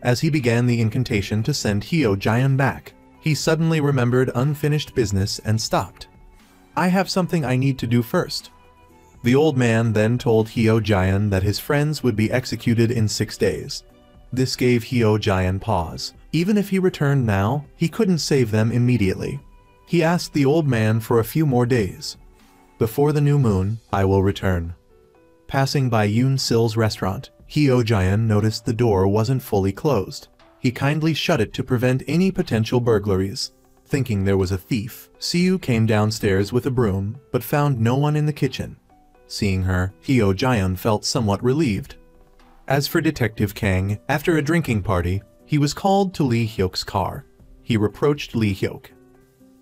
As he began the incantation to send Hyo Jaeon back, he suddenly remembered unfinished business and stopped. "I have something I need to do first." The old man then told Hyo Jaeon that his friends would be executed in 6 days. This gave Hyo Jaeon pause. Even if he returned now, he couldn't save them immediately. He asked the old man for a few more days. "Before the new moon, I will return." Passing by Yoon-sil's restaurant, Hyo Jaeon noticed the door wasn't fully closed. He kindly shut it to prevent any potential burglaries. Thinking there was a thief, Soo came downstairs with a broom, but found no one in the kitchen. Seeing her, Hyo Jaeon felt somewhat relieved. As for Detective Kang, after a drinking party, he was called to Lee Hyuk's car. He reproached Lee Hyuk.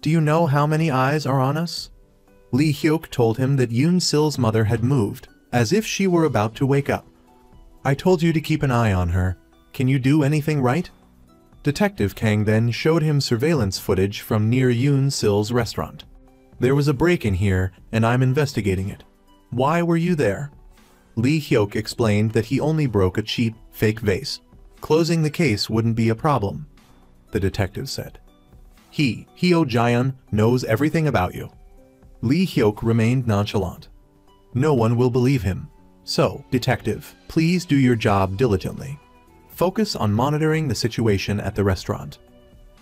"Do you know how many eyes are on us?" Lee Hyuk told him that Yoon-sil's mother had moved, as if she were about to wake up. "I told you to keep an eye on her. Can you do anything right?" Detective Kang then showed him surveillance footage from near Yoon-sil's restaurant. "There was a break-in here, and I'm investigating it." "Why were you there?" Lee Hyuk explained that he only broke a cheap, fake vase. Closing the case wouldn't be a problem. The detective said, Hyo Jaeon, knows everything about you." Lee Hyuk remained nonchalant. "No one will believe him. So, detective, please do your job diligently. Focus on monitoring the situation at the restaurant."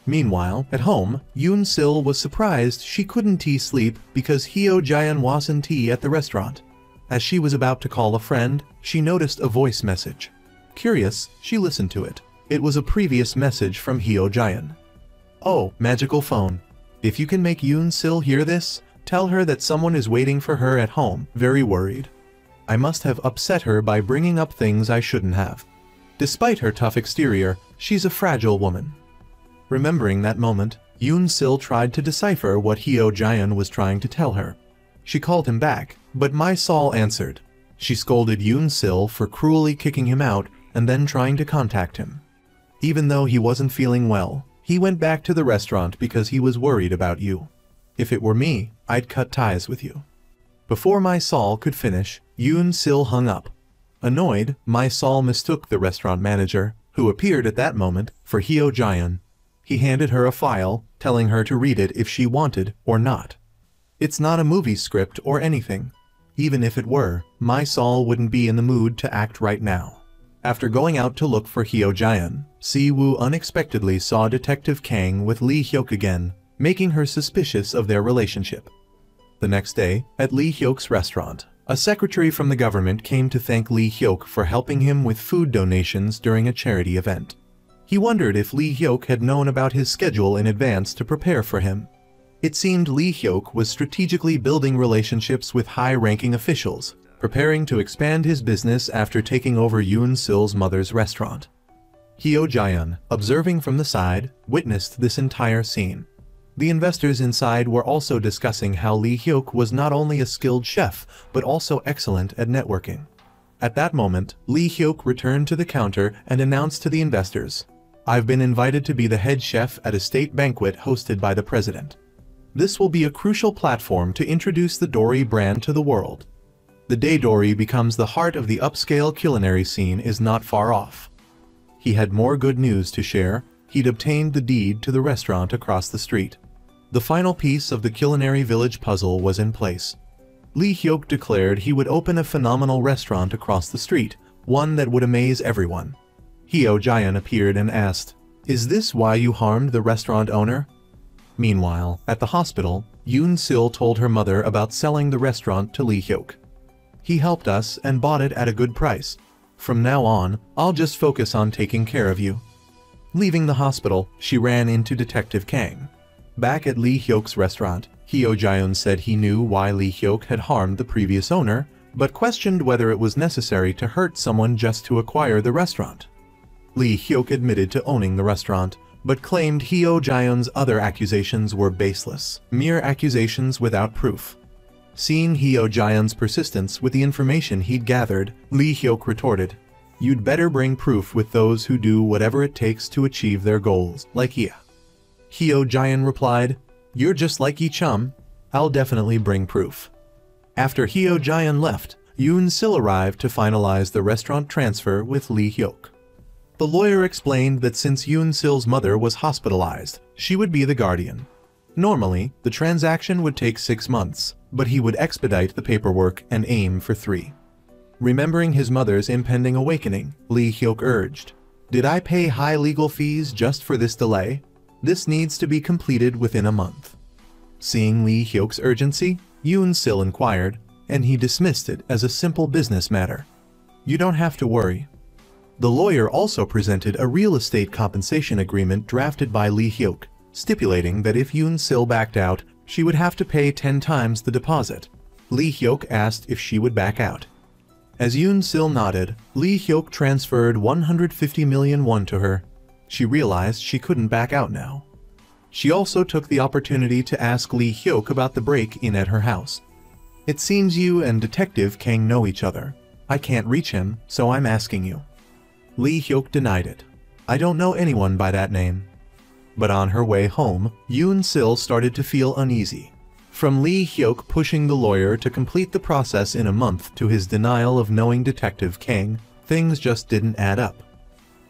Meanwhile, at home, Yoon-sil was surprised she couldn't sleep because Hyo Jaeon wasn't at the restaurant. As she was about to call a friend, she noticed a voice message. Curious, she listened to it. It was a previous message from Hyo Jaeon. "Oh, magical phone. If you can make Yoon-sil hear this, tell her that someone is waiting for her at home, very worried. I must have upset her by bringing up things I shouldn't have. Despite her tough exterior, she's a fragile woman." Remembering that moment, Yoon-sil tried to decipher what Hyo Jaeon was trying to tell her. She called him back, but My-sol answered. She scolded Yoon-sil for cruelly kicking him out and then trying to contact him. Even though he wasn't feeling well, he went back to the restaurant because he was worried about you. "If it were me, I'd cut ties with you." Before My-sol could finish, Yoon-sil hung up. Annoyed, My-sol mistook the restaurant manager, who appeared at that moment, for Hyo Jaeon. He handed her a file, telling her to read it if she wanted or not. It's not a movie script or anything. Even if it were, My-sol wouldn't be in the mood to act right now. After going out to look for Hyo Jaeon, Si-woo unexpectedly saw Detective Kang with Lee Hyuk again, making her suspicious of their relationship. The next day, at Lee Hyuk's restaurant, a secretary from the government came to thank Lee Hyuk for helping him with food donations during a charity event. He wondered if Lee Hyuk had known about his schedule in advance to prepare for him. It seemed Lee Hyuk was strategically building relationships with high-ranking officials, preparing to expand his business after taking over Yoon Sil's mother's restaurant. Hyo Jaeon, observing from the side, witnessed this entire scene. The investors inside were also discussing how Lee Hyuk was not only a skilled chef, but also excellent at networking. At that moment, Lee Hyuk returned to the counter and announced to the investors, "I've been invited to be the head chef at a state banquet hosted by the president. This will be a crucial platform to introduce the Dory brand to the world. The day Dory becomes the heart of the upscale culinary scene is not far off." He had more good news to share. He'd obtained the deed to the restaurant across the street. The final piece of the culinary village puzzle was in place. Lee Hyuk declared he would open a phenomenal restaurant across the street, one that would amaze everyone. Hyo Jaeon appeared and asked, "Is this why you harmed the restaurant owner?" Meanwhile, at the hospital, Yoon Sil told her mother about selling the restaurant to Lee Hyuk. "He helped us and bought it at a good price. From now on, I'll just focus on taking care of you." Leaving the hospital, she ran into Detective Kang. Back at Lee Hyuk's restaurant, Hyo Jaeon said he knew why Lee Hyuk had harmed the previous owner, but questioned whether it was necessary to hurt someone just to acquire the restaurant. Lee Hyuk admitted to owning the restaurant, but claimed Hyo Jaeon's other accusations were baseless, mere accusations without proof. Seeing Hyo Jaeon's persistence with the information he'd gathered, Lee Hyuk retorted, "You'd better bring proof with those who do whatever it takes to achieve their goals, like Hyo." Hyo Jaeon replied, "You're just like Yi-chum. I'll definitely bring proof." After Hyo Jaeon left, Yoon Sil arrived to finalize the restaurant transfer with Lee Hyuk. The lawyer explained that since Yoon Sil's mother was hospitalized, she would be the guardian. Normally, the transaction would take 6 months, but he would expedite the paperwork and aim for 3. Remembering his mother's impending awakening, Lee Hyuk urged, "Did I pay high legal fees just for this delay? This needs to be completed within a month." Seeing Lee Hyuk's urgency, Yoon Sil inquired, and he dismissed it as a simple business matter. "You don't have to worry." The lawyer also presented a real estate compensation agreement drafted by Lee Hyuk, stipulating that if Yoon Sil backed out, she would have to pay 10 times the deposit. Lee Hyuk asked if she would back out. As Yoon Sil nodded, Lee Hyuk transferred 150 million won to her. She realized she couldn't back out now. She also took the opportunity to ask Lee Hyuk about the break-in at her house. "It seems you and Detective Kang know each other. I can't reach him, so I'm asking you." Lee Hyuk denied it. "I don't know anyone by that name." But on her way home, Yoon Sil started to feel uneasy. From Lee Hyuk pushing the lawyer to complete the process in a month to his denial of knowing Detective Kang, things just didn't add up.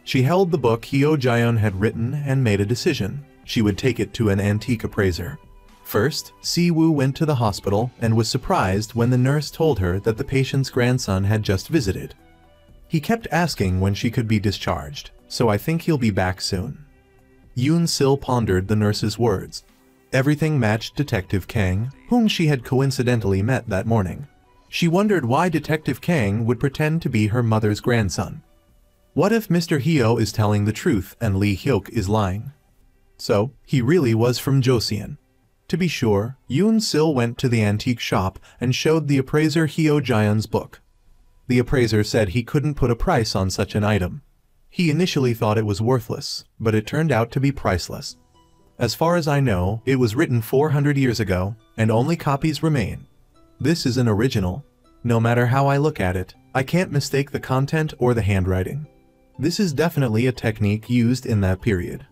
She held the book Hyo Jaeon had written and made a decision. She would take it to an antique appraiser. First, Si-woo went to the hospital and was surprised when the nurse told her that the patient's grandson had just visited. "He kept asking when she could be discharged, so I think he'll be back soon." Yoon Sil pondered the nurse's words. Everything matched Detective Kang, whom she had coincidentally met that morning. She wondered why Detective Kang would pretend to be her mother's grandson. What if Mr. Hyo is telling the truth and Lee Hyuk is lying? So, he really was from Joseon. To be sure, Yoon Sil went to the antique shop and showed the appraiser Hyo Jaeon's book. The appraiser said he couldn't put a price on such an item. He initially thought it was worthless, but it turned out to be priceless. As far as I know, it was written 400 years ago, and only copies remain. This is an original. No matter how I look at it, I can't mistake the content or the handwriting. This is definitely a technique used in that period.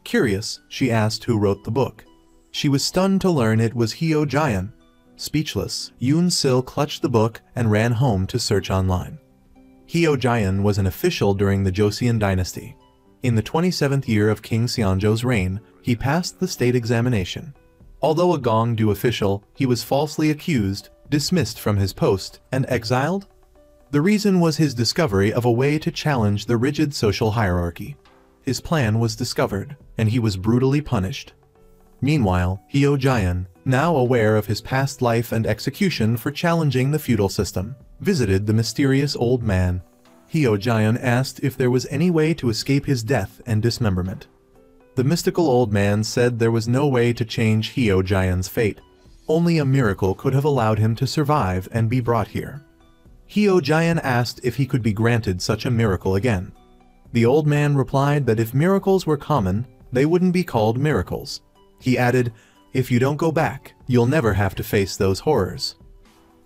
Curious, she asked who wrote the book. She was stunned to learn it was Hyo Jaeon. Speechless, Yoon Sil clutched the book and ran home to search online. Hyo Jaeon was an official during the Joseon dynasty. In the 27th year of King Seonjo's reign, he passed the state examination. Although a Gongdu official, he was falsely accused, dismissed from his post, and exiled. The reason was his discovery of a way to challenge the rigid social hierarchy. His plan was discovered, and he was brutally punished. Meanwhile, Hyo Jaeon, now aware of his past life and execution for challenging the feudal system, visited the mysterious old man. Hyo Jaeon asked if there was any way to escape his death and dismemberment. The mystical old man said there was no way to change Heo Jian's fate. Only a miracle could have allowed him to survive and be brought here. Heo Jian asked if he could be granted such a miracle again. The old man replied that if miracles were common, they wouldn't be called miracles. He added, "If you don't go back, you'll never have to face those horrors."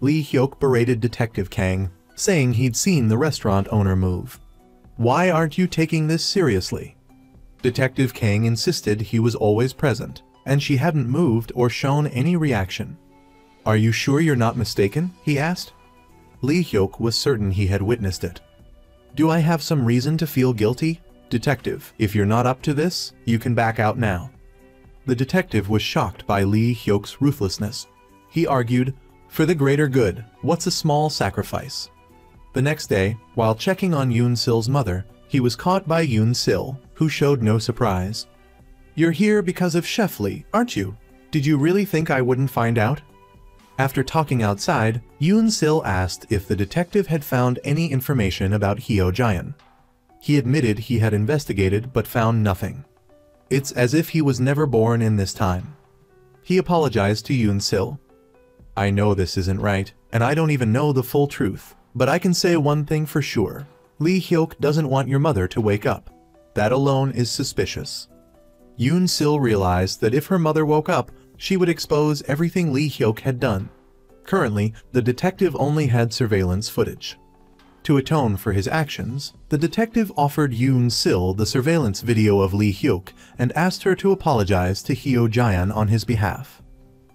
Lee Hyuk berated Detective Kang, saying he'd seen the restaurant owner move. "Why aren't you taking this seriously?" Detective Kang insisted he was always present, and she hadn't moved or shown any reaction. "Are you sure you're not mistaken?" he asked. Lee Hyuk was certain he had witnessed it. "Do I have some reason to feel guilty? Detective, if you're not up to this, you can back out now." The detective was shocked by Lee Hyuk's ruthlessness. He argued, "For the greater good, what's a small sacrifice?" The next day, while checking on Yoon Sil's mother, he was caught by Yoon Sil, who showed no surprise. "You're here because of Chef Lee, aren't you? Did you really think I wouldn't find out?" After talking outside, Yoon Sil asked if the detective had found any information about Heo Jian. He admitted he had investigated but found nothing. It's as if he was never born in this time. He apologized to Yoon Sil. "I know this isn't right, and I don't even know the full truth, but I can say one thing for sure. Lee Hyuk doesn't want your mother to wake up. That alone is suspicious." Yoon Sil realized that if her mother woke up, she would expose everything Lee Hyuk had done. Currently, the detective only had surveillance footage. To atone for his actions, the detective offered Yoon Sil the surveillance video of Lee Hyuk and asked her to apologize to Heo Jian on his behalf.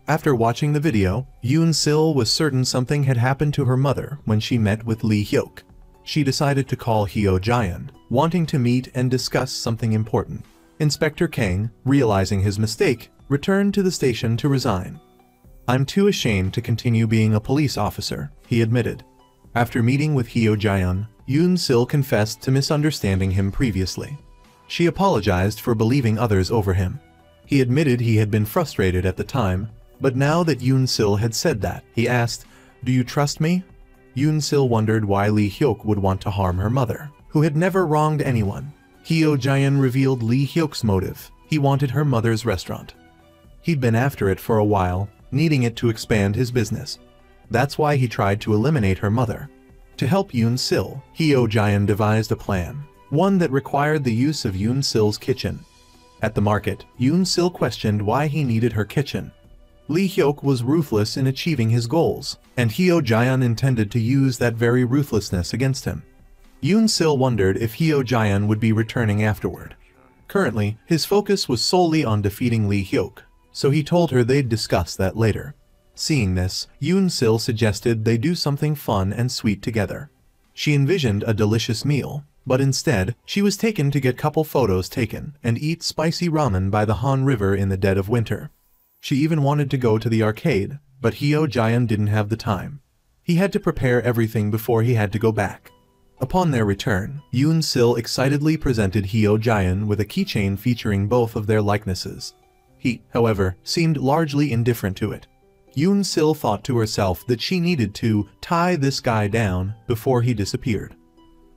After watching the video, Yoon Sil was certain something had happened to her mother when she met with Lee Hyuk. She decided to call Heo Jian, wanting to meet and discuss something important. Inspector Kang, realizing his mistake, returned to the station to resign. "I'm too ashamed to continue being a police officer," he admitted. After meeting with Heo Jian, Yoon Sil confessed to misunderstanding him previously. She apologized for believing others over him. He admitted he had been frustrated at the time, but now that Yoon Sil had said that, he asked, "Do you trust me?" Yoon Sil wondered why Lee Hyuk would want to harm her mother, who had never wronged anyone. Heo Jian revealed Lee Hyuk's motive. He wanted her mother's restaurant. He'd been after it for a while, needing it to expand his business. That's why he tried to eliminate her mother. To help Yoon Sil, Heo Jian devised a plan, one that required the use of Yoon Sil's kitchen. At the market, Yoon Sil questioned why he needed her kitchen. Lee Hyuk was ruthless in achieving his goals, and Heo Jian intended to use that very ruthlessness against him. Yoon Sil wondered if Heo Jian would be returning afterward. Currently, his focus was solely on defeating Lee Hyuk, so he told her they'd discuss that later. Seeing this, Yoon Sil suggested they do something fun and sweet together. She envisioned a delicious meal, but instead, she was taken to get couple photos taken and eat spicy ramen by the Han River in the dead of winter. She even wanted to go to the arcade, but Heo Jian didn't have the time. He had to prepare everything before he had to go back. Upon their return, Yoon Sil excitedly presented Heo Jian with a keychain featuring both of their likenesses. He, however, seemed largely indifferent to it. Yoon Sil thought to herself that she needed to tie this guy down before he disappeared.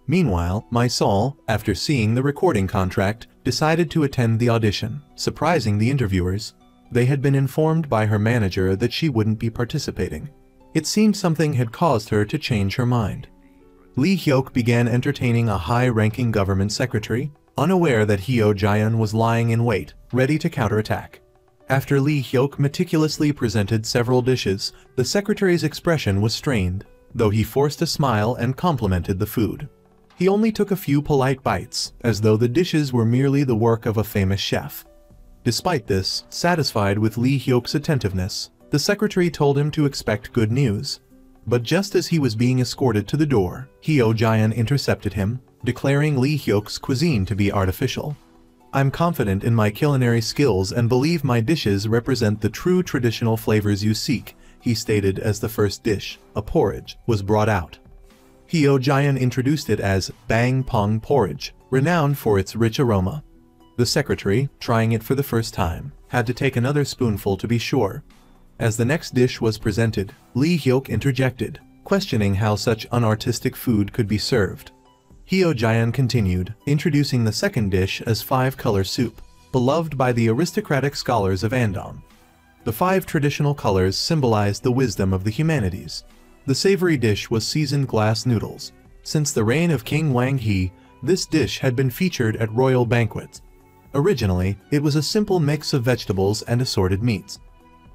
Meanwhile, My Sol, after seeing the recording contract, decided to attend the audition, surprising the interviewers. They had been informed by her manager that she wouldn't be participating. It seemed something had caused her to change her mind. Lee Hyuk began entertaining a high-ranking government secretary, unaware that Heo Jian was lying in wait, ready to counterattack. After Lee Hyuk meticulously presented several dishes, the secretary's expression was strained, though he forced a smile and complimented the food. He only took a few polite bites, as though the dishes were merely the work of a famous chef. Despite this, satisfied with Lee Hyuk's attentiveness, the secretary told him to expect good news. But just as he was being escorted to the door, Heo Jian intercepted him, declaring Lee Hyuk's cuisine to be artificial. "I'm confident in my culinary skills and believe my dishes represent the true traditional flavors you seek," he stated as the first dish, a porridge, was brought out. Heo Jian introduced it as Bang Pong Porridge, renowned for its rich aroma. The secretary, trying it for the first time, had to take another spoonful to be sure. As the next dish was presented, Lee Hyuk interjected, questioning how such unartistic food could be served. Heo Jian continued, introducing the second dish as five-color soup. beloved by the aristocratic scholars of Andong. The 5 traditional colors symbolized the wisdom of the humanities. The savory dish was seasoned glass noodles. Since the reign of King Wang He, this dish had been featured at royal banquets. Originally, it was a simple mix of vegetables and assorted meats.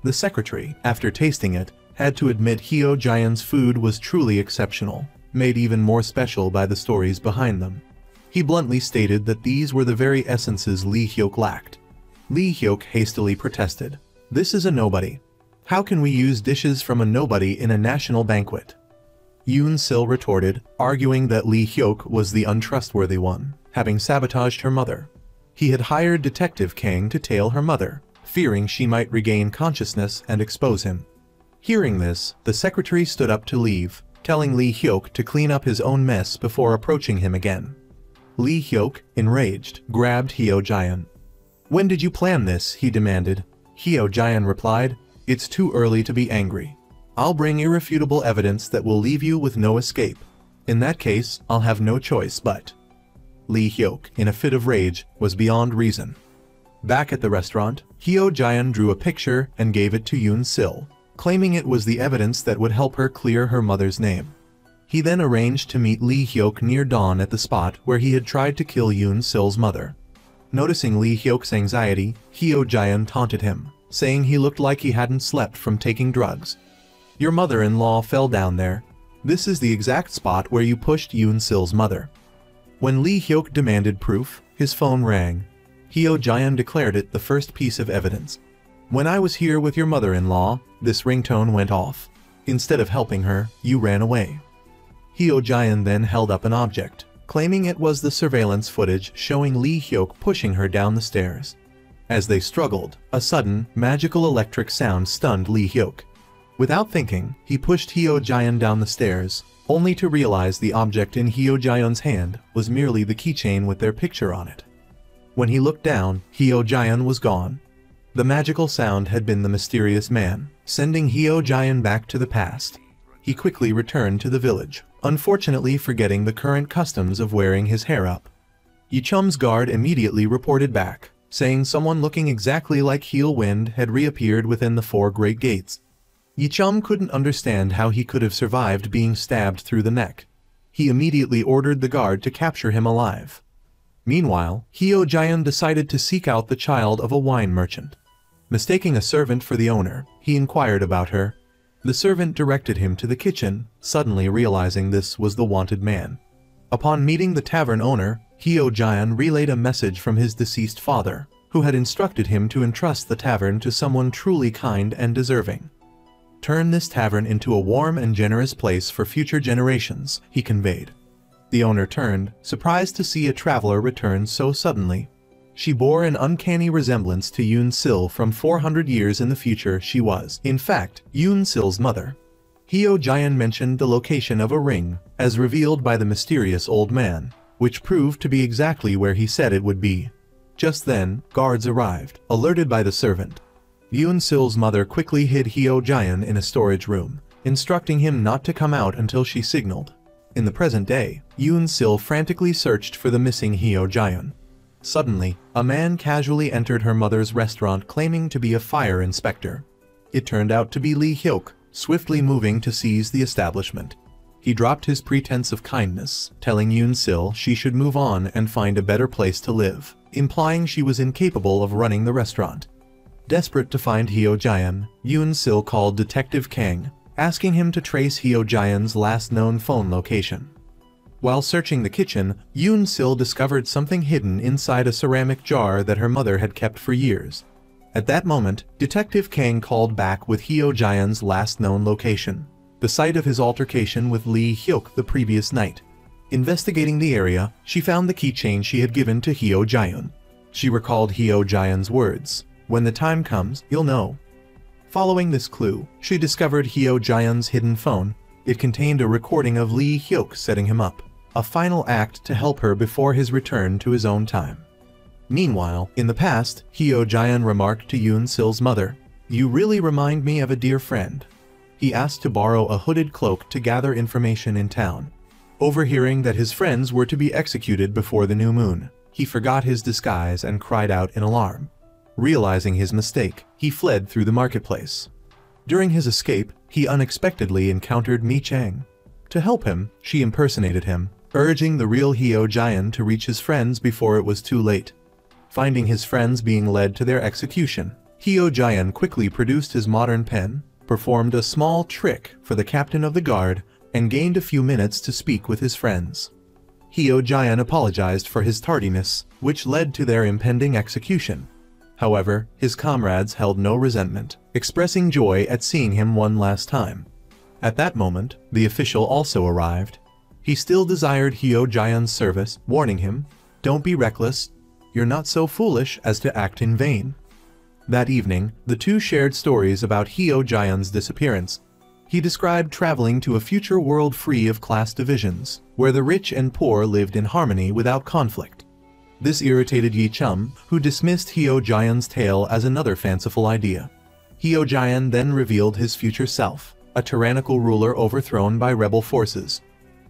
The secretary, after tasting it, had to admit Heo Jian's food was truly exceptional, made even more special by the stories behind them. He bluntly stated that these were the very essences Li Hyok lacked. Li Hyok hastily protested. "This is a nobody. How can we use dishes from a nobody in a national banquet?" Yoon Sil retorted, arguing that Li Hyok was the untrustworthy one, having sabotaged her mother. He had hired Detective Kang to tail her mother, fearing she might regain consciousness and expose him. Hearing this, the secretary stood up to leave, telling Li Hyok to clean up his own mess before approaching him again. Li Hyok, enraged, grabbed Heo Jian. "When did you plan this?" he demanded. Heo Jian replied, "It's too early to be angry. I'll bring irrefutable evidence that will leave you with no escape. In that case, I'll have no choice but." Li Hyok, in a fit of rage, was beyond reason. Back at the restaurant, Heo Jian drew a picture and gave it to Yoon Sil, claiming it was the evidence that would help her clear her mother's name. He then arranged to meet Li Hyok near dawn at the spot where he had tried to kill Yoon Sil's mother. Noticing Li Hyok's anxiety, Heo Jian taunted him, saying he looked like he hadn't slept from taking drugs. "Your mother-in-law fell down there. This is the exact spot where you pushed Yoon Sil's mother." When Li Hyok demanded proof, his phone rang. Heo Jian declared it the first piece of evidence. "When I was here with your mother-in-law, this ringtone went off. Instead of helping her, you ran away." Heo Jian then held up an object, claiming it was the surveillance footage showing Li Hyok pushing her down the stairs. As they struggled, a sudden, magical electric sound stunned Li Hyok. Without thinking, he pushed Heo Jian down the stairs, only to realize the object in Heo Jian's hand was merely the keychain with their picture on it. When he looked down, Heo Jian was gone. The magical sound had been the mysterious man, sending Heo Jian back to the past. He quickly returned to the village, unfortunately forgetting the current customs of wearing his hair up. Yichum's guard immediately reported back, saying someone looking exactly like Heel Wind had reappeared within the 4 great gates. Yichum couldn't understand how he could have survived being stabbed through the neck. He immediately ordered the guard to capture him alive. Meanwhile, Heo Jian decided to seek out the child of a wine merchant. Mistaking a servant for the owner, he inquired about her. The servant directed him to the kitchen, suddenly realizing this was the wanted man. Upon meeting the tavern owner, Heo Jian relayed a message from his deceased father, who had instructed him to entrust the tavern to someone truly kind and deserving. "Turn this tavern into a warm and generous place for future generations," he conveyed. The owner turned, surprised to see a traveler return so suddenly. She bore an uncanny resemblance to Yoon Sil from 400 years in the future. She was, in fact, Yoon Sil's mother. Heo Jian mentioned the location of a ring, as revealed by the mysterious old man, which proved to be exactly where he said it would be. Just then, guards arrived, alerted by the servant. Yoon Sil's mother quickly hid Heo Jian in a storage room, instructing him not to come out until she signaled. In the present day, Yoon Sil frantically searched for the missing Heo Jian. Suddenly, a man casually entered her mother's restaurant claiming to be a fire inspector. It turned out to be Li Hyok, swiftly moving to seize the establishment. He dropped his pretense of kindness, telling Yoon Sil she should move on and find a better place to live, implying she was incapable of running the restaurant. Desperate to find Heo Jian, Yoon Sil called Detective Kang, asking him to trace Heo Jian's last known phone location. While searching the kitchen, Yoon Sil discovered something hidden inside a ceramic jar that her mother had kept for years. At that moment, Detective Kang called back with Heo Jian's last known location, the site of his altercation with Li Hyok the previous night. Investigating the area, she found the keychain she had given to Heo Jian. She recalled Heo Jian's words, "When the time comes, you'll know." Following this clue, she discovered Heo Jian's hidden phone. It contained a recording of Li Hyok setting him up, a final act to help her before his return to his own time. Meanwhile, in the past, Heo Jian remarked to Yoon Sil's mother, "You really remind me of a dear friend." He asked to borrow a hooded cloak to gather information in town. Overhearing that his friends were to be executed before the new moon, he forgot his disguise and cried out in alarm. Realizing his mistake, he fled through the marketplace. During his escape, he unexpectedly encountered Mi Chang. To help him, she impersonated him, urging the real Heo Jian to reach his friends before it was too late. Finding his friends being led to their execution, Heo Jian quickly produced his modern pen, performed a small trick for the captain of the guard, and gained a few minutes to speak with his friends. Heo Jian apologized for his tardiness, which led to their impending execution. However, his comrades held no resentment, expressing joy at seeing him one last time. At that moment, the official also arrived. He still desired Heo Jian's service, warning him, "Don't be reckless. You're not so foolish as to act in vain." That evening, the two shared stories about Heo Jian's disappearance. He described traveling to a future world free of class divisions, where the rich and poor lived in harmony without conflict. This irritated Yi Chum, who dismissed Heo Jian's tale as another fanciful idea. Heo Jian then revealed his future self, a tyrannical ruler overthrown by rebel forces.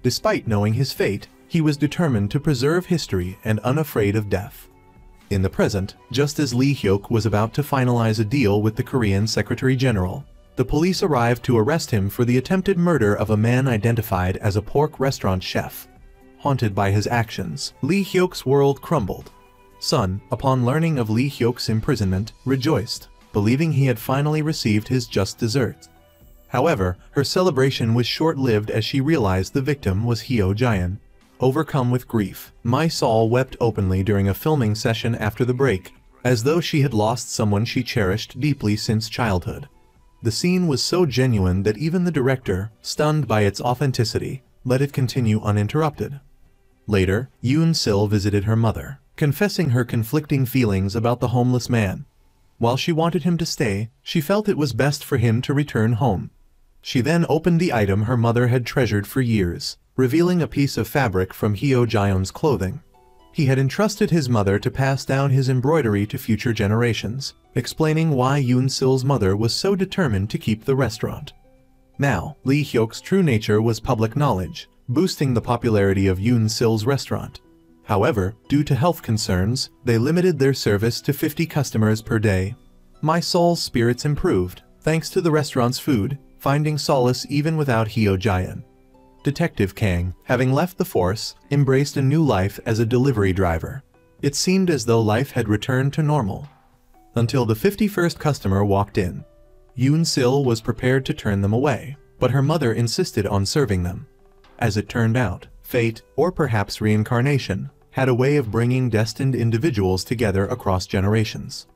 Despite knowing his fate, he was determined to preserve history and unafraid of death. In the present, just as Lee Hyok was about to finalize a deal with the Korean Secretary General, the police arrived to arrest him for the attempted murder of a man identified as a pork restaurant chef. Haunted by his actions, Lee Hyok's world crumbled. Sun, upon learning of Lee Hyok's imprisonment, rejoiced, believing he had finally received his just desserts. However, her celebration was short-lived as she realized the victim was Heo Jian. Overcome with grief, Mai Sol wept openly during a filming session after the break, as though she had lost someone she cherished deeply since childhood. The scene was so genuine that even the director, stunned by its authenticity, let it continue uninterrupted. Later, Yoon Sil visited her mother, confessing her conflicting feelings about the homeless man. While she wanted him to stay, she felt it was best for him to return home. She then opened the item her mother had treasured for years, revealing a piece of fabric from Heo Jian's clothing. He had entrusted his mother to pass down his embroidery to future generations, explaining why Yoon Sil's mother was so determined to keep the restaurant. Now, Lee Hyok's true nature was public knowledge, boosting the popularity of Yoon Sil's restaurant. However, due to health concerns, they limited their service to 50 customers per day. Mai Sol's spirits improved, thanks to the restaurant's food, finding solace even without Heo Jian. Detective Kang, having left the force, embraced a new life as a delivery driver. It seemed as though life had returned to normal. Until the 51st customer walked in. Yoon Sil was prepared to turn them away, but her mother insisted on serving them. As it turned out, fate, or perhaps reincarnation, had a way of bringing destined individuals together across generations.